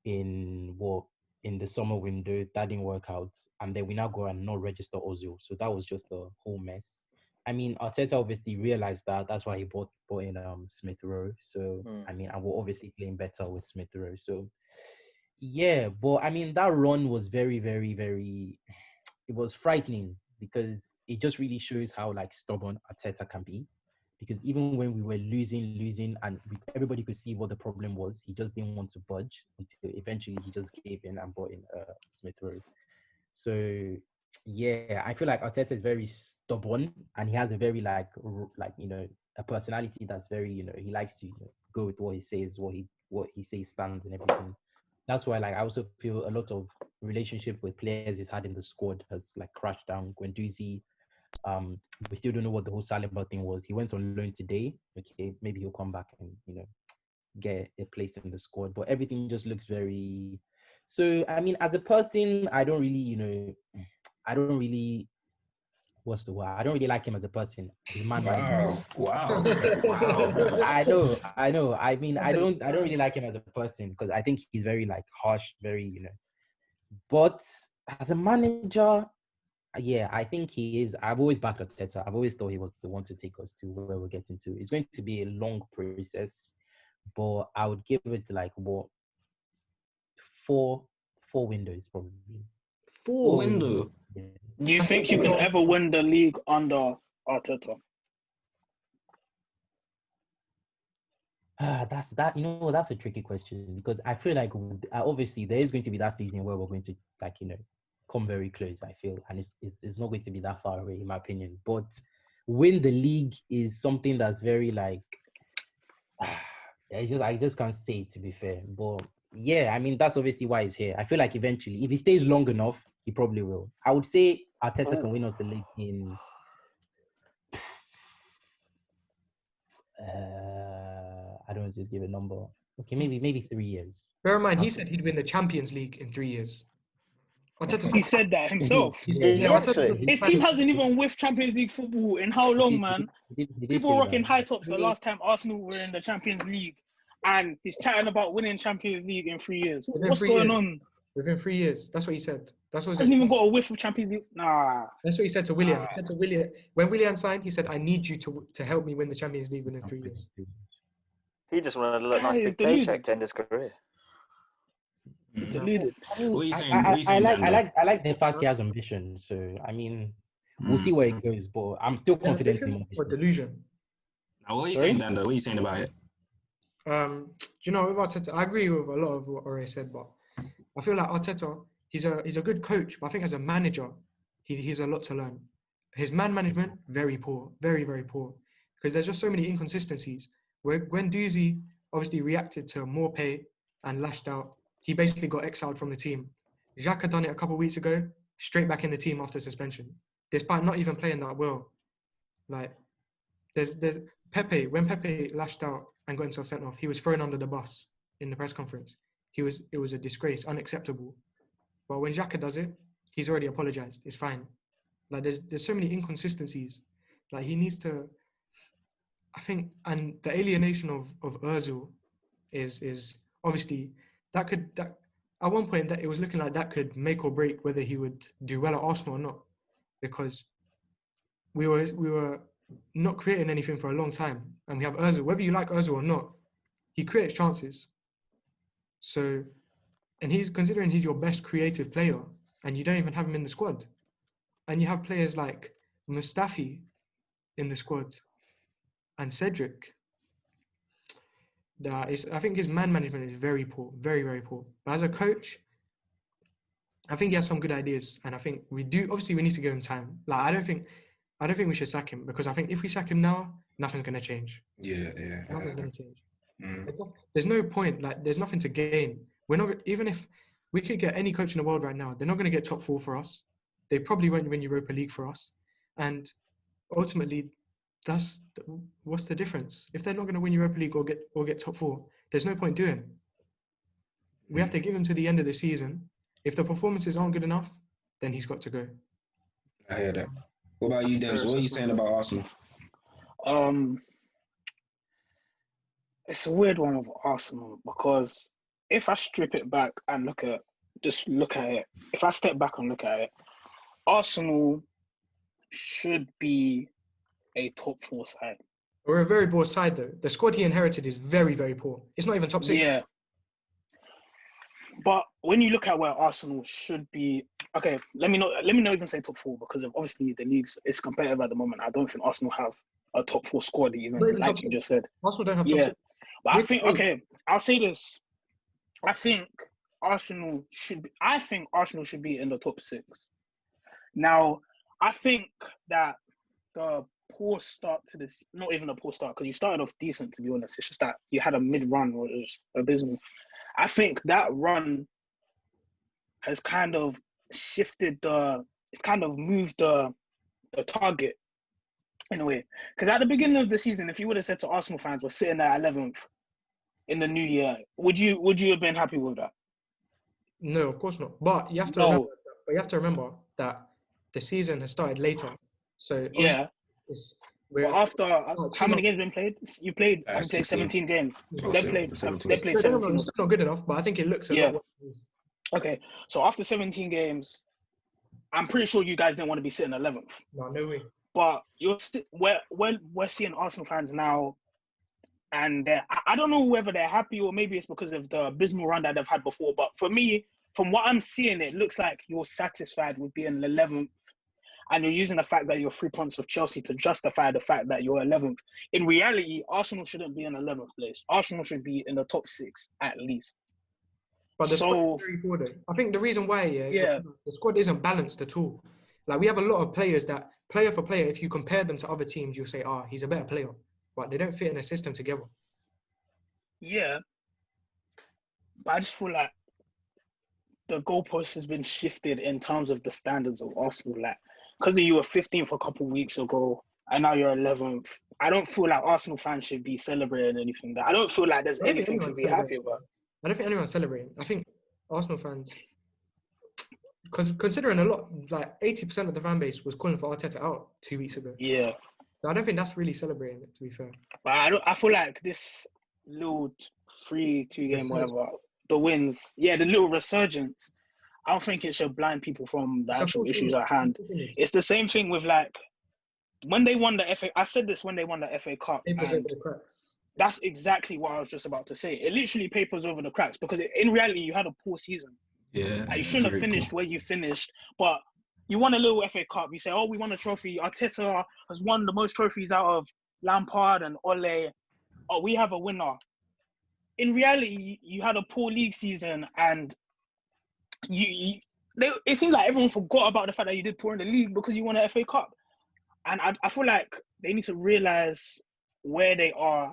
[SPEAKER 2] the summer window. That didn't work out. And then we now go and not register Ozil. So that was just a whole mess. I mean, Arteta obviously realized that. That's why he brought in Smith Rowe. So, I mean, and we're obviously playing better with Smith Rowe. So, yeah. But, I mean, that run was very, very, very... It was frightening because it just really shows how, stubborn Arteta can be. Because even when we were losing, and everybody could see what the problem was, he just didn't want to budge until eventually he just gave in and brought in Smith Rowe. So, yeah, I feel like Arteta is very stubborn, and he has a very a personality that's very he likes to go with what he says, what he says stands and everything. That's why I also feel a lot of relationship with players he's had in the squad has crashed down. Guendouzi, we still don't know what the whole Saliba thing was. He went on loan today. Okay, maybe he'll come back and get a place in the squad. But everything just looks very. So I mean, as a person, I don't really, what's the word? I don't really like him as a person. He's man.
[SPEAKER 1] Wow.
[SPEAKER 2] I know. I mean, I don't really like him as a person because I think he's very harsh, very But as a manager, yeah, I think he is. I've always backed Arteta. I've always thought he was the one to take us to where we're getting to. It's going to be a long process, but I would give it four windows probably.
[SPEAKER 1] Four window.
[SPEAKER 4] Do you think you can ever win the league under Arteta?
[SPEAKER 2] That's that. That's a tricky question because I feel like obviously there is going to be that season where we're going to come very close. I feel, and it's not going to be that far away, in my opinion. But win the league is something that's very I just can't say it, to be fair. But yeah, I mean that's obviously why he's here. I feel like eventually, if he stays long enough, he probably will. I would say Arteta can win us the league in. I don't just give a number. Okay, maybe 3 years.
[SPEAKER 3] Bear in mind, he said he'd win the Champions League in 3 years. Arteta
[SPEAKER 4] He said that himself. His team hasn't even whiffed Champions League football in how long, man? People were rocking high tops the last time Arsenal were in the Champions League, and he's chatting about winning Champions League in 3 years. What's going on?
[SPEAKER 3] Within 3 years. That's what he said. That's what
[SPEAKER 4] hasn't even got a whiff of Champions League. Nah.
[SPEAKER 3] That's what he said to Willian. He said to Willian, when Willian signed, he said, "I need you to help me win the Champions League within 3 years."
[SPEAKER 5] He just wanted a nice big paycheck to end his career.
[SPEAKER 4] Deluded.
[SPEAKER 1] What are you saying?
[SPEAKER 2] I like the fact he has ambition. So I mean, we'll see where it goes. But I'm still confident in him.
[SPEAKER 3] Or delusion.
[SPEAKER 1] Now, what are you saying, Dando? What are you saying about it?
[SPEAKER 3] Do you know, with Arteta, I agree with a lot of what Ore said, but I feel like Arteta, he's a good coach, but I think as a manager, he's a lot to learn. His man management, very poor, very, very poor, because there's just so many inconsistencies. Where Guendouzi obviously reacted to more pay and lashed out, he basically got exiled from the team. Jacques had done it a couple of weeks ago, straight back in the team after suspension, despite not even playing that well. Like, there's Pepe, when Pepe lashed out and got himself sent off, he was thrown under the bus in the press conference. It was a disgrace, unacceptable. But when Xhaka does it, he's already apologized. It's fine. Like there's so many inconsistencies. Like he needs to, I think, and the alienation of Özil is obviously that at one point that it was looking like that could make or break whether he would do well at Arsenal or not, because we were not creating anything for a long time, and we have Özil. Whether you like Özil or not, he creates chances. So, and he's your best creative player, and you don't even have him in the squad, and you have players like Mustafi in the squad and Cedric. I think his man management is very poor, very, very poor. But as a coach, I think he has some good ideas, and I think we do. Obviously, we need to give him time. Like I don't think we should sack him, because I think if we sack him now, nothing's going to change.
[SPEAKER 1] Yeah.
[SPEAKER 3] Nothing's going to change. There's no point. Like there's nothing to gain. We're not, even if we could get any coach in the world right now, they're not going to get top 4 for us. They probably won't win Europa League for us, and ultimately, what's the difference? If they're not going to win Europa League or get top 4, there's no point doing it. We have to give him to the end of the season. If the performances aren't good enough, then he's got to go.
[SPEAKER 1] I hear that. What about you, Dennis? What are you saying about Arsenal?
[SPEAKER 4] It's a weird one with Arsenal, because if I strip it back and look at it, if I step back and look at it, Arsenal should be a top 4 side.
[SPEAKER 3] We're a very poor side, though. The squad he inherited is very, very poor. It's not even top 6.
[SPEAKER 4] Yeah. But when you look at where Arsenal should be, okay, let me not even say top 4, because obviously the league's is competitive at the moment. I don't think Arsenal have a top 4 squad, even like you just said.
[SPEAKER 3] Arsenal don't have top 6.
[SPEAKER 4] But I think, okay, I'll say this. I think Arsenal should be in the top 6. Now, I think that the poor start to this, not even a poor start, because you started off decent, to be honest. It's just that you had a mid-run where it was abysmal. I think that run has kind of shifted it's kind of moved the target in a way. Because at the beginning of the season, if you would have said to Arsenal fans, we're sitting at 11th in the new year, would you have been happy with that?
[SPEAKER 3] No, of course not. But you have to remember that the season has started later. So
[SPEAKER 4] yeah. But after how many games have been played? You played 17 games. They played 17.
[SPEAKER 3] It's not good enough, but I think it looks a lot worse.
[SPEAKER 4] Okay, so after 17 games, I'm pretty sure you guys didn't want to be sitting 11th.
[SPEAKER 3] No way.
[SPEAKER 4] But we're seeing Arsenal fans now, and I don't know whether they're happy or maybe it's because of the abysmal run that they've had before. But for me, from what I'm seeing, it looks like you're satisfied with being 11th, and you're using the fact that you're 3 points of Chelsea to justify the fact that you're 11th. In reality, Arsenal shouldn't be in 11th place. Arsenal should be in the top 6 at least.
[SPEAKER 3] But the squad is very poor though. I think the reason why, the squad isn't balanced at all. Like, we have a lot of players that, player for player, if you compare them to other teams, you'll say, he's a better player. But they don't fit in a system together.
[SPEAKER 4] Yeah. But I just feel like the goalpost has been shifted in terms of the standards of Arsenal. Like, because you were 15th a couple of weeks ago, and now you're 11th. I don't feel like Arsenal fans should be celebrating anything. I don't feel like there's anything to be happy about.
[SPEAKER 3] I don't think anyone's celebrating. I think Arsenal fans, because considering a lot, like 80% of the fan base was calling for Arteta out 2 weeks ago.
[SPEAKER 4] Yeah.
[SPEAKER 3] So I don't think that's really celebrating it, to be fair.
[SPEAKER 4] But I feel like this little 3-2 game, whatever, the wins, the little resurgence, I don't think it should blind people from the actual issues at hand. It's the same thing with, like, when they won the FA. I said this when they won the FA Cup. That's exactly what I was just about to say. It literally papers over the cracks because in reality, you had a poor season.
[SPEAKER 1] Yeah.
[SPEAKER 4] Like, you shouldn't have finished where you finished, but you won a little FA Cup. You say, we won a trophy. Arteta has won the most trophies out of Lampard and Ole. We have a winner. In reality, you had a poor league season, and it seems like everyone forgot about the fact that you did poor in the league because you won an FA Cup. And I feel like they need to realize where they are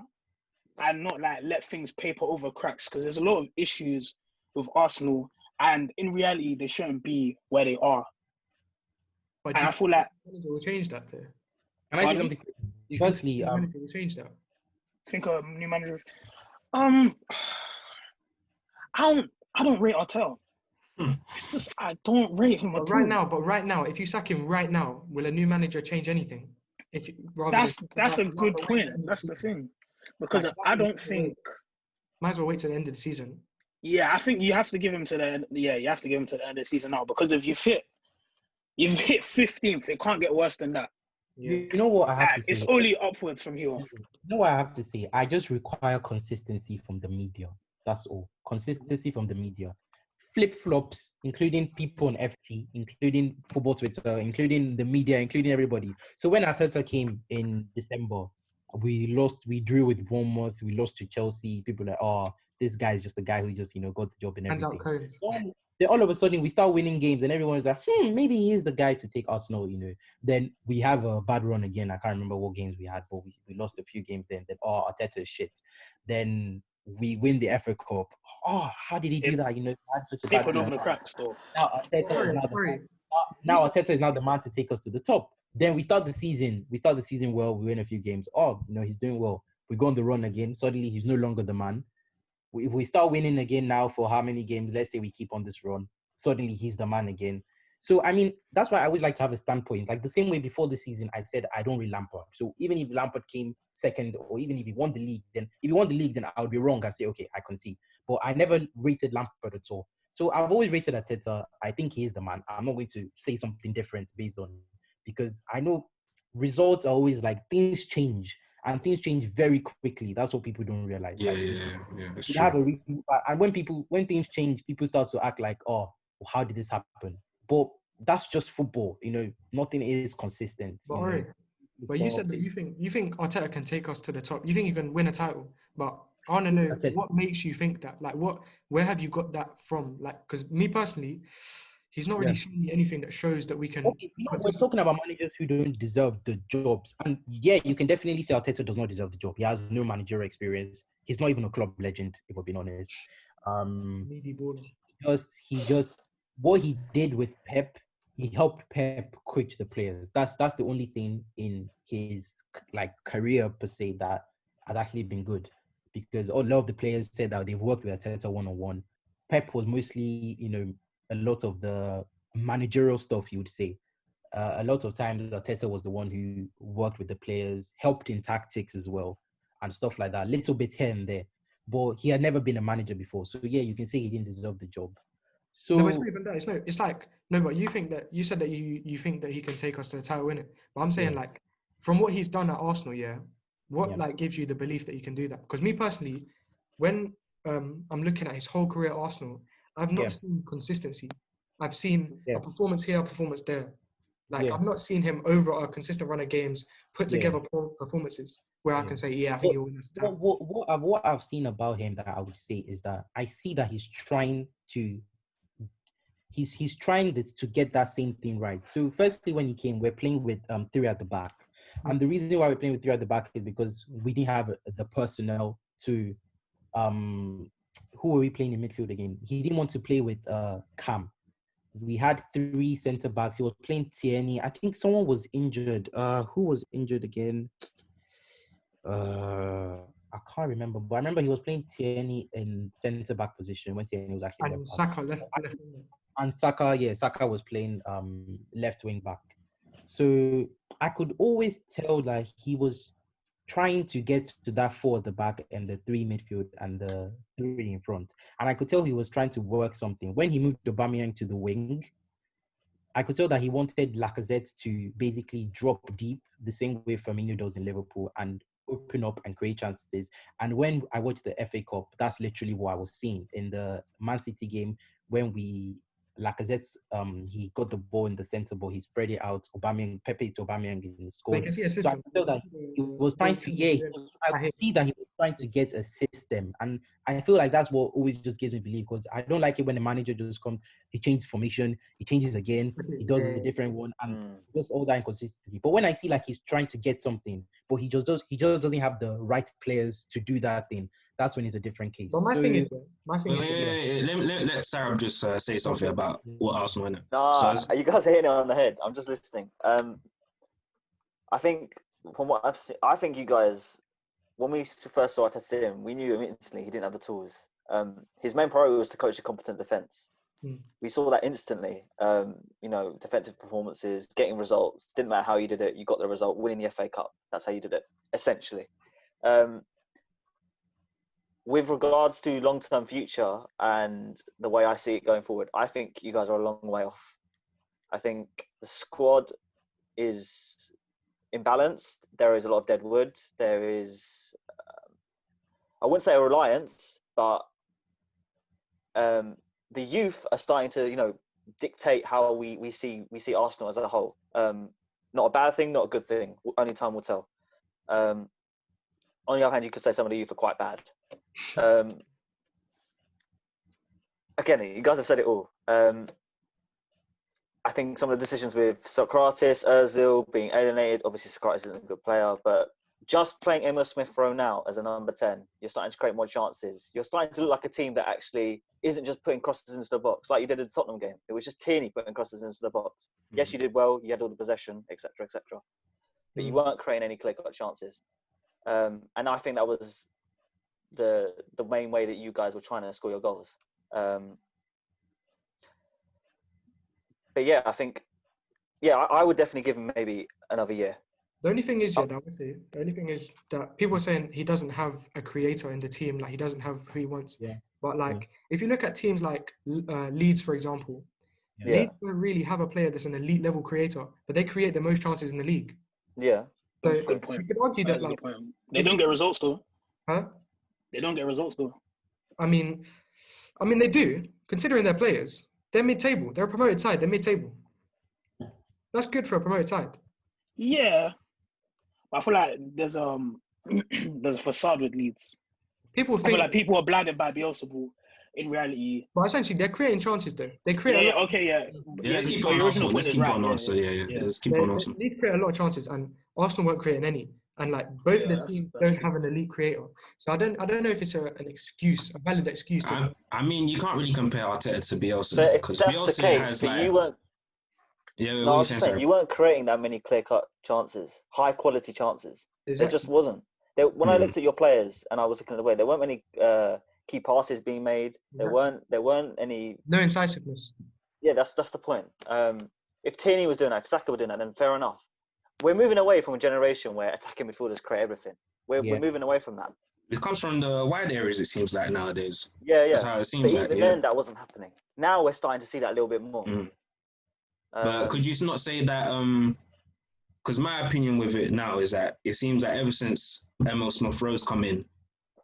[SPEAKER 4] and not like let things paper over cracks, because there's a lot of issues with Arsenal, and in reality, they shouldn't be where they are.
[SPEAKER 3] But
[SPEAKER 4] and I feel like
[SPEAKER 3] manager will change that though.
[SPEAKER 2] Can I say something? Firstly,
[SPEAKER 3] manager will change that.
[SPEAKER 4] Think a new manager. I don't rate Arteta. I don't rate him at all.
[SPEAKER 3] But right now, if you sack him right now, will a new manager change anything?
[SPEAKER 4] That's a good point. That's the thing, because I don't think.
[SPEAKER 3] Might as well wait till the end of the season.
[SPEAKER 4] Yeah, I think you have to give him to the end. Yeah, you have to give him to the end of the season now, because if you've hit 15th, it can't get worse than that.
[SPEAKER 2] Yeah. You know what I have to say?
[SPEAKER 4] It's only upwards from here.
[SPEAKER 2] You know what I have to say? I just require consistency from the media. That's all. Consistency from the media. Flip-flops, including people on FT, including football Twitter, including the media, including everybody. So when Arteta came in December, we drew with Bournemouth, we lost to Chelsea. People are like, this guy is just the guy who just, got the job and everything. Then all of a sudden we start winning games and everyone's like, maybe he is the guy to take Arsenal, Then we have a bad run again. I can't remember what games we had, but we lost a few games then. Then, Arteta is shit. Then we win the FA Cup. How did he do that? Had such a bad
[SPEAKER 4] over the cracks, though.
[SPEAKER 2] Now Arteta is now the man to take us to the top. Then we start the season well. We win a few games. He's doing well. We go on the run again. Suddenly he's no longer the man. If we start winning again now for how many games, let's say we keep on this run, suddenly he's the man again. So, that's why I always like to have a standpoint. Like the same way before the season, I said, I don't rate Lampard. So even if Lampard came second, or even if he won the league, then I would be wrong. I say, okay, I concede. But I never rated Lampard at all. So I've always rated Arteta. I think he is the man. I'm not going to say something different based on, because I know results are always like things change. And things change very quickly. That's what people don't realize.
[SPEAKER 1] Yeah. It's true.
[SPEAKER 2] And when things change, people start to act like, how did this happen? But that's just football. Nothing is consistent.
[SPEAKER 3] But you said that you think Arteta can take us to the top. You think you can win a title. But I want to know what makes you think that. Like, where have you got that from? Like, because me personally, he's not really showing me anything that shows that we can.
[SPEAKER 2] We're talking about managers who don't deserve the jobs. And you can definitely say Arteta does not deserve the job. He has no managerial experience. He's not even a club legend, if we're being honest. What he did with Pep, he helped Pep coach the players. That's the only thing in his career per se that has actually been good, because a lot of the players said that they've worked with Arteta one-on-one. Pep was mostly, a lot of the managerial stuff, you would say. A lot of times, Arteta was the one who worked with the players, helped in tactics as well, and stuff like that. A little bit here and there. But he had never been a manager before. So, you can say he didn't deserve the job. So,
[SPEAKER 3] no, it's not even that. It's like, but you said that you think that he can take us to the title, innit? But I'm saying, from what he's done at Arsenal, what gives you the belief that he can do that? Because me personally, when I'm looking at his whole career at Arsenal, I've not seen consistency. I've seen a performance here, a performance there. Like, I've not seen him over a consistent run of games put together performances where I can say, I think he'll win this time.
[SPEAKER 2] What I've seen about him that I would say is that I see that he's trying to get that same thing right. So firstly, when he came, we're playing with 3 at the back. And the reason why we're playing with 3 at the back is because we didn't have the personnel to who were we playing in midfield again? He didn't want to play with Cam. We had 3 centre backs. He was playing Tierney. I think someone was injured. Who was injured again? I can't remember, but I remember he was playing Tierney in centre back position when Tierney was actually
[SPEAKER 3] and
[SPEAKER 2] left
[SPEAKER 3] Saka left.
[SPEAKER 2] And Saka was playing left wing back. So I could always tell that he was trying to get to that 4 at the back and the 3 midfield and the 3 in front. And I could tell he was trying to work something. When he moved Aubameyang to the wing, I could tell that he wanted Lacazette to basically drop deep the same way Firmino does in Liverpool and open up and create chances. And when I watched the FA Cup, that's literally what I was seeing in the Man City game when Lacazette, he got the ball in the centre, but he spread it out. Pepe to Aubameyang and scored. So I feel that he was trying to, I could see that he was trying to get a system. And I feel like that's what always just gives me belief, because I don't like it when the manager just comes, he changes formation, he changes again, he does a different one, and just all that inconsistency. But when I see like he's trying to get something, but he just doesn't have the right players to do that thing, that's when it's a different case.
[SPEAKER 3] But my thing is,
[SPEAKER 1] let Sarah just say something about what Arsenal win.
[SPEAKER 5] No, you guys are hitting it on the head. I'm just listening. I think from what I've seen, I think you guys, when we first saw Arteta, we knew instantly he didn't have the tools. His main priority was to coach a competent defence. We saw that instantly. Defensive performances, getting results. Didn't matter how you did it, you got the result. Winning the FA Cup. That's how you did it, essentially. With regards to long-term future and the way I see it going forward, I think you guys are a long way off. I think the squad is imbalanced. There is a lot of dead wood. There is, I wouldn't say a reliance, but the youth are starting to, dictate how we see Arsenal as a whole. Not a bad thing, not a good thing. Only time will tell. On the other hand, you could say some of the youth are quite bad. Again, you guys have said it all. I think some of the decisions with Socrates, Ozil being alienated, obviously Socrates isn't a good player, but just playing Emil Smith-Rowe now as a number 10, you're starting to create more chances. You're starting to look like a team that actually isn't just putting crosses into the box like you did in the Tottenham game. It was just Tierney putting crosses into the box. Yes, you did well. You had all the possession, etc., etc. But you weren't creating any clear-cut chances. And I think that was the main way that you guys were trying to score your goals. But yeah, I think, I would definitely give him maybe another year.
[SPEAKER 3] The only thing is, that people are saying he doesn't have a creator in the team, like he doesn't have who he wants. Yeah. But if you look at teams like Leeds, for example, Leeds don't really have a player that's an elite level creator, but they create the most chances in the league.
[SPEAKER 5] Yeah.
[SPEAKER 3] So
[SPEAKER 4] that's a good point.
[SPEAKER 3] You could argue that
[SPEAKER 4] they don't get results though.
[SPEAKER 3] Huh?
[SPEAKER 4] They don't get results though.
[SPEAKER 3] I mean, they do, considering their players. They're mid-table. They're a promoted side. They're mid-table. That's good for a promoted side.
[SPEAKER 4] Yeah. I feel like there's a facade with Leeds. I feel like people are blinded by Bielsa. In reality,
[SPEAKER 3] but essentially they're creating chances though. They create.
[SPEAKER 1] Let's keep on Arsenal. Let's keep on Arsenal. Let's keep on Arsenal.
[SPEAKER 3] Leeds create a lot of chances, and Arsenal won't create any. And both of the teams don't have an elite creator. So I don't know if it's an excuse, a valid excuse.
[SPEAKER 1] I mean, you can't really compare Arteta to Bielsa
[SPEAKER 5] because Bielsa has you weren't.
[SPEAKER 1] Yeah,
[SPEAKER 5] no, I was just saying you weren't creating that many clear-cut chances, high-quality chances. Exactly. It just wasn't. When I looked at your players and I was looking at the way, there weren't many key passes being made. There weren't any.
[SPEAKER 3] No incisiveness.
[SPEAKER 5] Yeah, that's the point. If Tierney was doing that, if Saka was doing that, then fair enough. We're moving away from a generation where attacking midfielders create everything. We're moving away from that.
[SPEAKER 1] It comes from the wide areas, it seems like, nowadays.
[SPEAKER 5] Yeah.
[SPEAKER 1] That's how it seems
[SPEAKER 5] but even then, that wasn't happening. Now we're starting to see that a little bit more.
[SPEAKER 1] But could you not say that, because my opinion with it now is that it seems that ever since Emil Smith-Rowe's come in,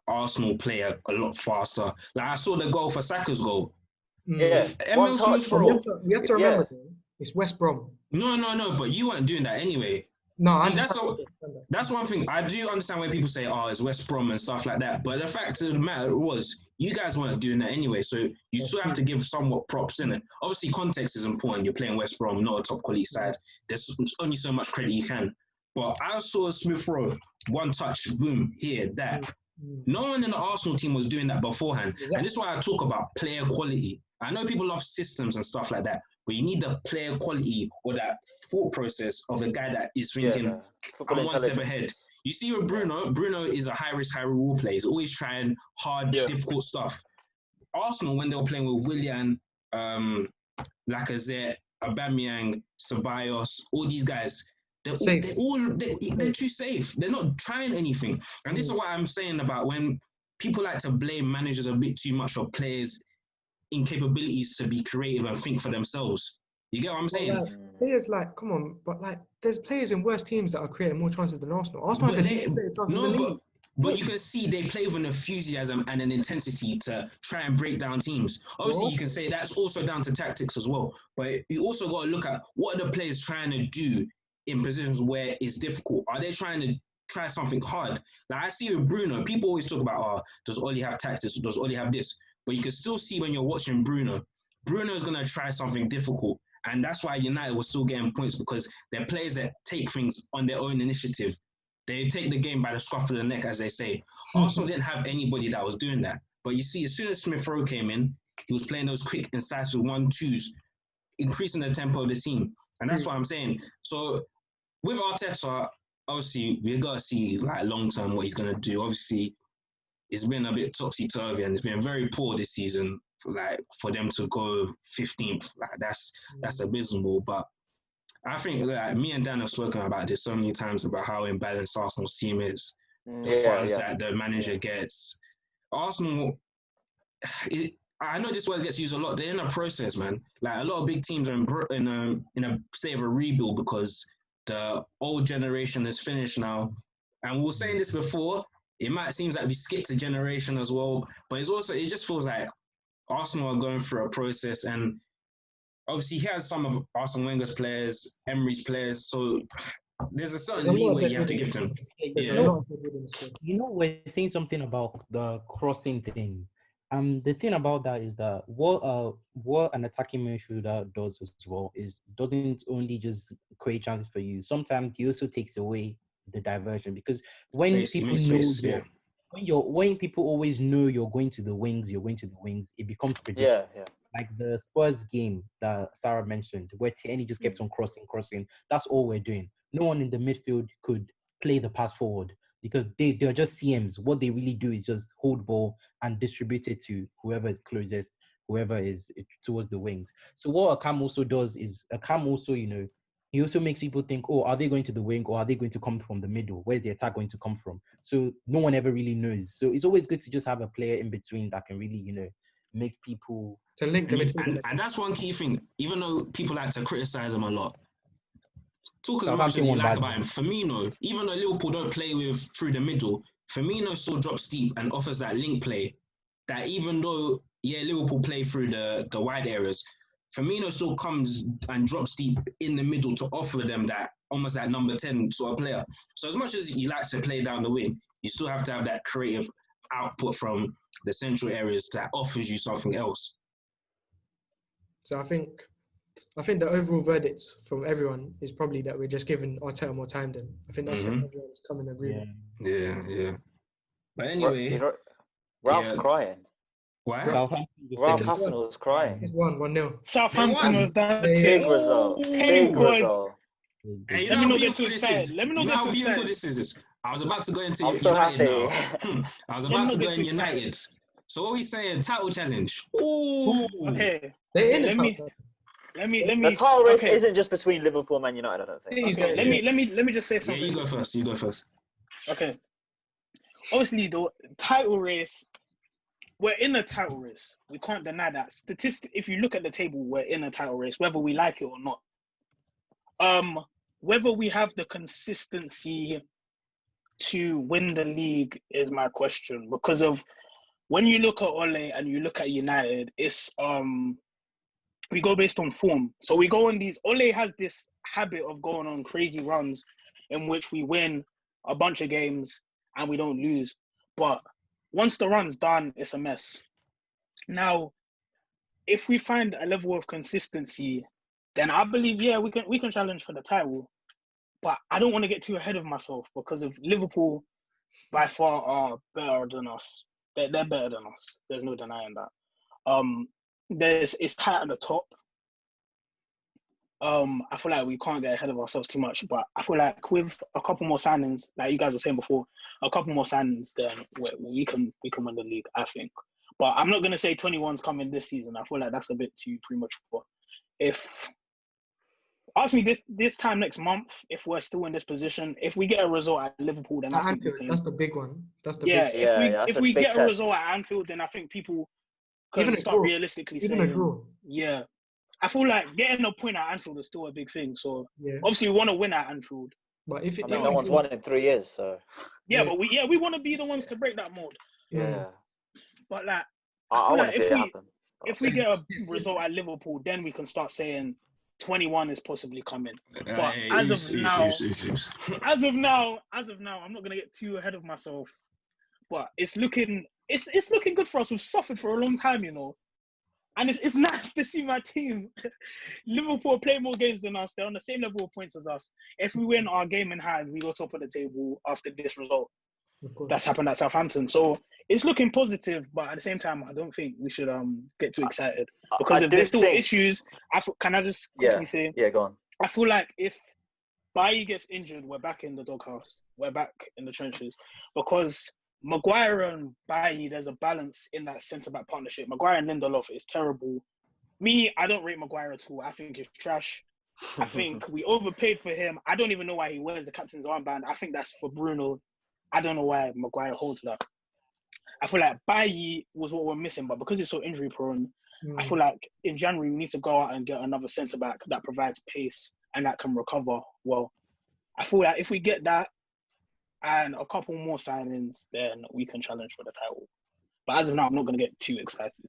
[SPEAKER 1] Arsenal play a lot faster. Like I saw the goal for Saka's goal.
[SPEAKER 5] Yeah.
[SPEAKER 1] Emil Smith Rowe.
[SPEAKER 3] We have to remember, though, it's West Brom.
[SPEAKER 1] No, but you weren't doing that anyway.
[SPEAKER 3] No, I
[SPEAKER 1] See,
[SPEAKER 3] understand.
[SPEAKER 1] that's one thing. I do understand when people say, "Oh, it's West Brom" and stuff like that. But the fact of the matter was, you guys weren't doing that anyway. So you still have to give somewhat props in it. Obviously, context is important. You're playing West Brom, not a top quality side. There's only so much credit you can. But I saw Smith Rowe, one touch, boom, here, that. No one in the Arsenal team was doing that beforehand. Exactly. And this is why I talk about player quality. I know people love systems and stuff like that, but you need the player quality or that thought process of a guy that is thinking, I'm one step ahead. You see with Bruno is a high-risk, high-reward player. He's always trying hard, difficult stuff. Arsenal, when they were playing with Willian, Lacazette, Aubameyang, Ceballos, all these guys, they're too safe. They're not trying anything. And this is what I'm saying about when people like to blame managers a bit too much for players' incapabilities to be creative and think for themselves. You get what I'm saying?
[SPEAKER 3] Well, players come on, but there's players in worse teams that are creating more chances than Arsenal. Arsenal have the chances in the league.
[SPEAKER 1] But you can see they play with an enthusiasm and an intensity to try and break down teams. Obviously, you can say that's also down to tactics as well. But you also got to look at what are the players trying to do in positions where it's difficult. Are they trying to try something hard? Like I see with Bruno, people always talk about, does Oli have tactics? Does Oli have this? But you can still see when you're watching Bruno is going to try something difficult. And that's why United was still getting points, because they're players that take things on their own initiative. They take the game by the scruff of the neck, as they say. Arsenal didn't have anybody that was doing that. But you see, as soon as Smith Rowe came in, he was playing those quick, incisive 1-2s, increasing the tempo of the team. And that's what I'm saying. So with Arteta, obviously, we've got to see long-term what he's going to do. Obviously, it's been a bit topsy-turvy and it's been very poor this season for them to go 15th. That's abysmal. But I think me and Dan have spoken about this so many times about how imbalanced Arsenal's team is. The funds that the manager gets. Arsenal, I know this word gets used a lot. They're in a process, man. A lot of big teams are in a state of a rebuild because the old generation is finished now. And we were saying this before. It might seem like we skipped a generation as well, but it just feels like Arsenal are going through a process, and obviously he has some of Arsene Wenger's players, Emery's players, so there's a certain leeway you have to give them.
[SPEAKER 2] We're saying something about the crossing thing. The thing about that is that what an attacking midfielder does as well is doesn't only just create chances for you. Sometimes he also takes away the diversion, because when people always know you're going to the wings, it becomes predictable. Like the Spurs game that Sarah mentioned, where Tierney just kept on crossing. That's all we're doing. No one in the midfield could play the pass forward because they're just CMs. What they really do is just hold ball and distribute it to whoever is closest, whoever is towards the wings. So what Akam also does is he also makes people think, are they going to the wing or are they going to come from the middle? Where's the attack going to come from? So no one ever really knows. So it's always good to just have a player in between that can really, make people...
[SPEAKER 3] To link them
[SPEAKER 1] and that's one key thing. Even though people like to criticize him a lot, talk as much as you like about him. Firmino, even though Liverpool don't play through the middle, Firmino still drops deep and offers that link play that even though, Liverpool play through the wide areas, Firmino still comes and drops deep in the middle to offer them that almost that number 10 sort of player. So as much as he likes to play down the wing, you still have to have that creative output from the central areas that offers you something else.
[SPEAKER 3] So I think the overall verdict from everyone is probably that we're just giving Arteta more time then. I think that's what everyone's come in agreement.
[SPEAKER 1] Yeah. But anyway...
[SPEAKER 5] Ralph's crying.
[SPEAKER 1] What?
[SPEAKER 5] Ralph Hassan was crying.
[SPEAKER 3] It's 1-0.
[SPEAKER 4] Southampton was that
[SPEAKER 5] big result. Big result.
[SPEAKER 1] Hey,
[SPEAKER 4] Let me not get too excited.
[SPEAKER 1] How beautiful this is. I was about to go into
[SPEAKER 5] United
[SPEAKER 1] now. I was about to go in United. So what are we saying? Title challenge.
[SPEAKER 4] Ooh. Okay.
[SPEAKER 3] Let
[SPEAKER 4] me.
[SPEAKER 5] The title race isn't just between Liverpool and Man United, I don't think.
[SPEAKER 4] Okay, let me just say something.
[SPEAKER 1] Yeah, you go first.
[SPEAKER 4] Okay. Obviously, the title race. We're in a title race. We can't deny that. If you look at the table, we're in a title race, whether we like it or not. Whether we have the consistency to win the league is my question, because of when you look at Ole and you look at United, it's we go based on form. So we go on these. Ole has this habit of going on crazy runs in which we win a bunch of games and we don't lose. But once the run's done, it's a mess. Now, if we find a level of consistency, then I believe, we can challenge for the title. But I don't want to get too ahead of myself because of Liverpool by far are better than us. They're better than us. There's no denying that. It's tight at the top. I feel like we can't get ahead of ourselves too much, but I feel like with a couple more signings, like you guys were saying before, a couple more signings, then we can win the league, I think. But I'm not gonna say 21's coming this season. I feel like that's a bit too premature. If ask me this time next month, if we're still in this position, if we get a result at Liverpool, then I think
[SPEAKER 3] Anfield, that's the big one. That's the
[SPEAKER 4] yeah.
[SPEAKER 3] big
[SPEAKER 4] If we get a result at Anfield, then I think people can start realistically saying,
[SPEAKER 3] a draw.
[SPEAKER 4] Yeah. I feel like getting a point at Anfield is still a big thing. So obviously we want to win at Anfield.
[SPEAKER 3] But if
[SPEAKER 5] no one's won in 3 years, so
[SPEAKER 4] but we want to be the ones to break that mold.
[SPEAKER 5] Yeah.
[SPEAKER 4] But like
[SPEAKER 5] I want to see it happen.
[SPEAKER 4] If we get a result at Liverpool, then we can start saying 21 is possibly coming. But as of now, I'm not gonna get too ahead of myself. But it's looking good for us. We've suffered for a long time, you know. And it's nice to see my team. Liverpool play more games than us. They're on the same level of points as us. If we win our game in hand, we go top of the table after this result. That's happened at Southampton. So it's looking positive, but at the same time, I don't think we should get too excited. Because if there's still issues, can I just quickly say?
[SPEAKER 5] Yeah, go on.
[SPEAKER 4] I feel like if Bailly gets injured, we're back in the doghouse. We're back in the trenches. Because Maguire and Bailly, there's a balance in that centre-back partnership. Maguire and Lindelof is terrible. I don't rate Maguire at all. I think he's trash. I think we overpaid for him. I don't even know why he wears the captain's armband. I think that's for Bruno. I don't know why Maguire holds that. I feel like Bailly was what we're missing, but because he's so injury-prone, I feel like in January we need to go out and get another centre-back that provides pace and that can recover well. I feel like if we get that, and a couple more signings, then we can challenge for the title. But as of now, I'm not going to get too excited.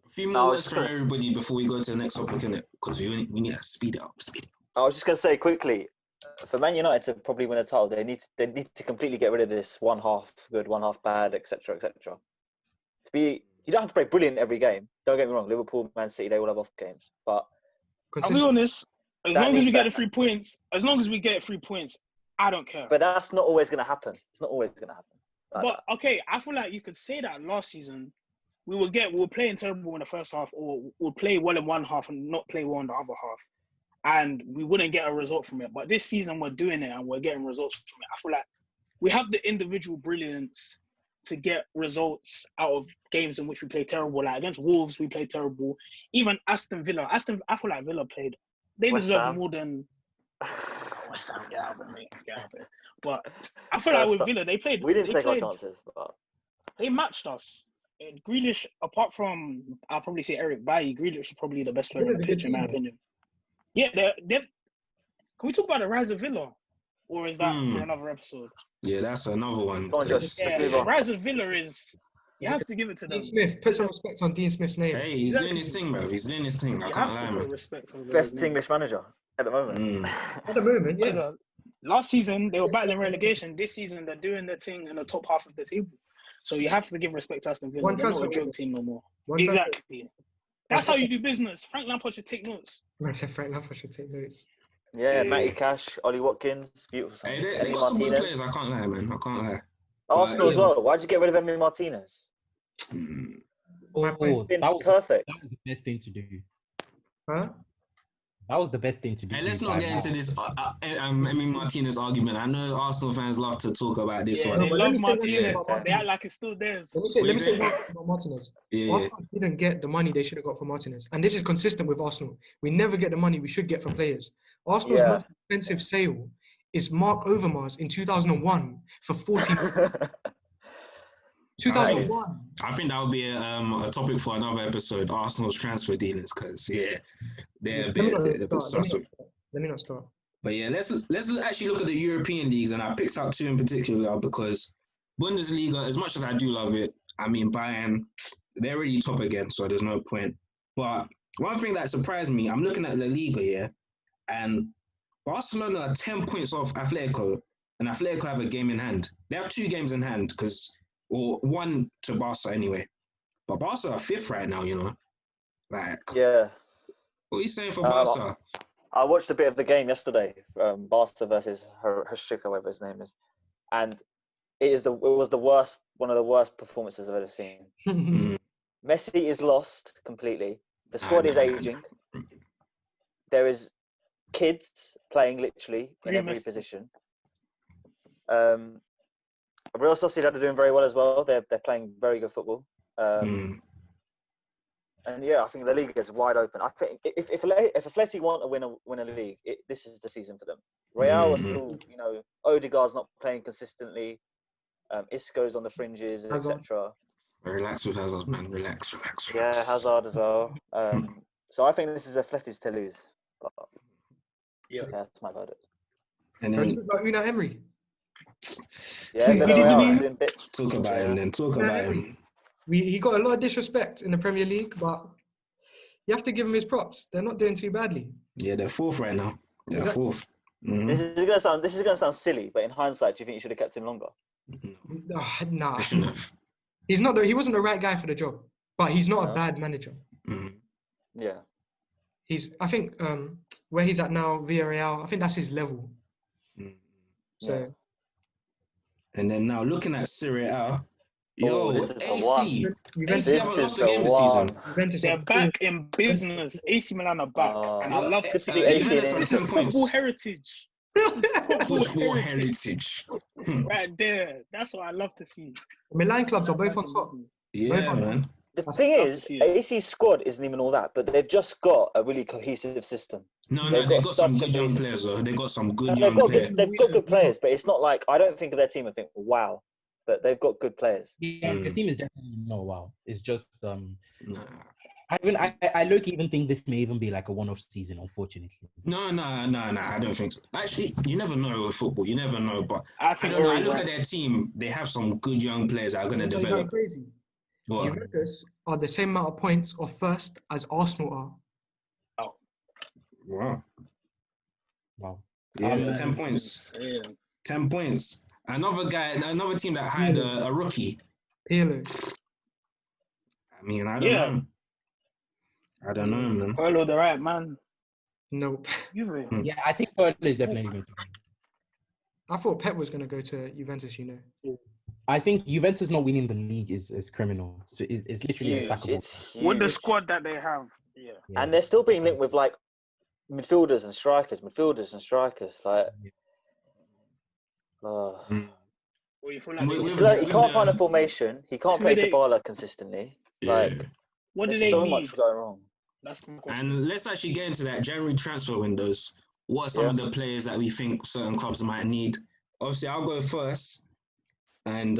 [SPEAKER 1] A few more words for everybody before we go to the next topic, innit? Because we need to speed it up.
[SPEAKER 5] I was just going to say quickly, for Man United to probably win the title, they need to completely get rid of this one half good, one half bad, etc., etc. You don't have to play brilliant every game. Don't get me wrong. Liverpool, Man City, they all have off games. But
[SPEAKER 4] I'll be honest. As long as we get the 3 points, I don't care.
[SPEAKER 5] But that's not always going to happen. It's not always going to happen.
[SPEAKER 4] Okay, I feel like you could say that last season. We were playing terrible in the first half, or we'll play well in one half and not play well in the other half. And we wouldn't get a result from it. But this season, we're doing it and we're getting results from it. I feel like we have the individual brilliance to get results out of games in which we play terrible. Like against Wolves, we played terrible. Even Aston Villa. I feel like Villa played. They deserve more than... West Ham, get out of it, mate. Get out of it. But I feel like with Villa, they played...
[SPEAKER 5] We didn't take our chances, but...
[SPEAKER 4] They matched us. Grealish, apart from, I'll probably say Eric Bailly, Grealish is probably the best player on the pitch, in my opinion. Yeah, can we talk about the rise of Villa? Or is that for another episode?
[SPEAKER 1] Yeah, that's another one.
[SPEAKER 4] The rise of Villa is... You have to give it to them.
[SPEAKER 3] Dean Smith, put some respect on Dean Smith's name.
[SPEAKER 1] Hey, he's doing his thing, bro. He's doing his thing. I can't lie, man.
[SPEAKER 5] Best English manager at the moment.
[SPEAKER 3] At the moment, yeah.
[SPEAKER 4] Last season, they were battling relegation. This season, they're doing their thing in the top half of the table. So you have to give respect to Aston Villa. They're not a joke team no more. Exactly. That's how you do business. Frank Lampard should take notes.
[SPEAKER 3] I said Frank Lampard should take notes.
[SPEAKER 5] Yeah, Matty Cash, Ollie Watkins, beautiful.
[SPEAKER 1] Hey, they got some good players. I can't lie, man. I can't lie.
[SPEAKER 5] Arsenal as well. Why'd you get rid of Emi Martinez?
[SPEAKER 2] That was
[SPEAKER 5] perfect.
[SPEAKER 2] That was the best thing to do.
[SPEAKER 3] Huh?
[SPEAKER 2] That was the best thing to do.
[SPEAKER 1] Hey, let's not get into this Emi Martinez argument. I know Arsenal fans love to talk about this one.
[SPEAKER 4] They love Martinez. They act like it's still theirs.
[SPEAKER 3] Let me say one thing about Martinez.
[SPEAKER 1] Yeah.
[SPEAKER 3] Arsenal didn't get the money they should have got from Martinez. And this is consistent with Arsenal. We never get the money we should get from players. Arsenal's most expensive sale is Mark Overmars in 2001 for 40 million. 2001.
[SPEAKER 1] I think that would be a topic for another episode. Arsenal's transfer dealings, because they're a bit suspect.
[SPEAKER 3] Let me not start.
[SPEAKER 1] But yeah, let's actually look at the European leagues, and I picked out two in particular because Bundesliga, as much as I do love it, I mean, Bayern, they're already top again, so there's no point. But one thing that surprised me, I'm looking at La Liga here, and Barcelona are 10 points off Atletico, and Atletico have a game in hand. They have 2 games in hand, or one to Barca anyway. But Barca are 5th right now, you know. Like,
[SPEAKER 5] Yeah.
[SPEAKER 1] what are you saying for Barca?
[SPEAKER 5] I watched a bit of the game yesterday, Barca versus Herschik, whatever his name is, and it was the worst, one of the worst performances I've ever seen. Messi is lost completely. The squad is aging. There is kids playing literally in every position. Real Sociedad are doing very well as well. They're playing very good football. And yeah, I think the league is wide open. I think if Atleti want to win a league, this is the season for them. Real are still, you know, Odegaard's not playing consistently. Isco's on the fringes, etc.
[SPEAKER 1] Relax with Hazard, man. Relax.
[SPEAKER 5] Yeah, Hazard as well. So I think this is Atleti's to lose. But, yeah, that's my verdict.
[SPEAKER 1] And then
[SPEAKER 3] about Unai Emery.
[SPEAKER 5] Yeah,
[SPEAKER 1] talk about him then. Talk about him.
[SPEAKER 3] He got a lot of disrespect in the Premier League, but you have to give him his props. They're not doing too badly.
[SPEAKER 1] Yeah, they're 4th right now. They're 4th. Mm-hmm.
[SPEAKER 5] This is gonna sound silly, but in hindsight, do you think you should have kept him longer?
[SPEAKER 3] Nah. He wasn't the right guy for the job, but he's not a bad manager.
[SPEAKER 5] Yeah.
[SPEAKER 3] I think where he's at now, Villarreal, I think that's his level. So.
[SPEAKER 1] And then now looking at Serie A,
[SPEAKER 5] AC
[SPEAKER 1] haven't lost a game this season.
[SPEAKER 4] They're back in business. AC Milan are back, and I love to see
[SPEAKER 1] AC.
[SPEAKER 4] This is football heritage.
[SPEAKER 1] Football heritage.
[SPEAKER 4] Right there. That's what I love to see.
[SPEAKER 3] Milan clubs are both on top.
[SPEAKER 1] Yeah, man.
[SPEAKER 5] The thing is, AC's squad isn't even all that, but they've just got a really cohesive system.
[SPEAKER 1] No, they've got some good young players, though. They've got some good young players.
[SPEAKER 5] They've got good players, but it's not like, I don't think of their team and think, wow. But they've got good players.
[SPEAKER 2] Yeah, the team is definitely not wow. It's just I look even think this may even be like a one-off season, unfortunately.
[SPEAKER 1] No, I don't think so. Actually, you never know with football. You never know, but
[SPEAKER 4] I
[SPEAKER 1] look at their team. They have some good young players that are going to develop.
[SPEAKER 3] Crazy.
[SPEAKER 1] What?
[SPEAKER 3] Juventus are the same amount of points of first as Arsenal are.
[SPEAKER 1] Oh. Wow. Yeah, 10 points.
[SPEAKER 4] Yeah.
[SPEAKER 1] 10 points. Another team that hired a rookie.
[SPEAKER 3] Pirlo.
[SPEAKER 1] I mean, I don't know, man.
[SPEAKER 4] Pirlo, the right man.
[SPEAKER 3] Nope.
[SPEAKER 2] Yeah, I think Pirlo is definitely going to go.
[SPEAKER 3] I thought Pep was going to go to Juventus, you know.
[SPEAKER 2] I think Juventus not winning the league is criminal. So it's literally unsackable.
[SPEAKER 4] With the squad that they have. Yeah.
[SPEAKER 5] And they're still being linked with like midfielders and strikers. Like, he can't find a formation. He can't play Dybala consistently. Like,
[SPEAKER 4] what do
[SPEAKER 5] there's
[SPEAKER 4] they
[SPEAKER 5] so
[SPEAKER 4] need?
[SPEAKER 5] much going wrong.
[SPEAKER 4] That's the question.
[SPEAKER 1] And let's actually get into that January transfer windows. What are some of the players that we think certain clubs might need? Obviously, I'll go first. And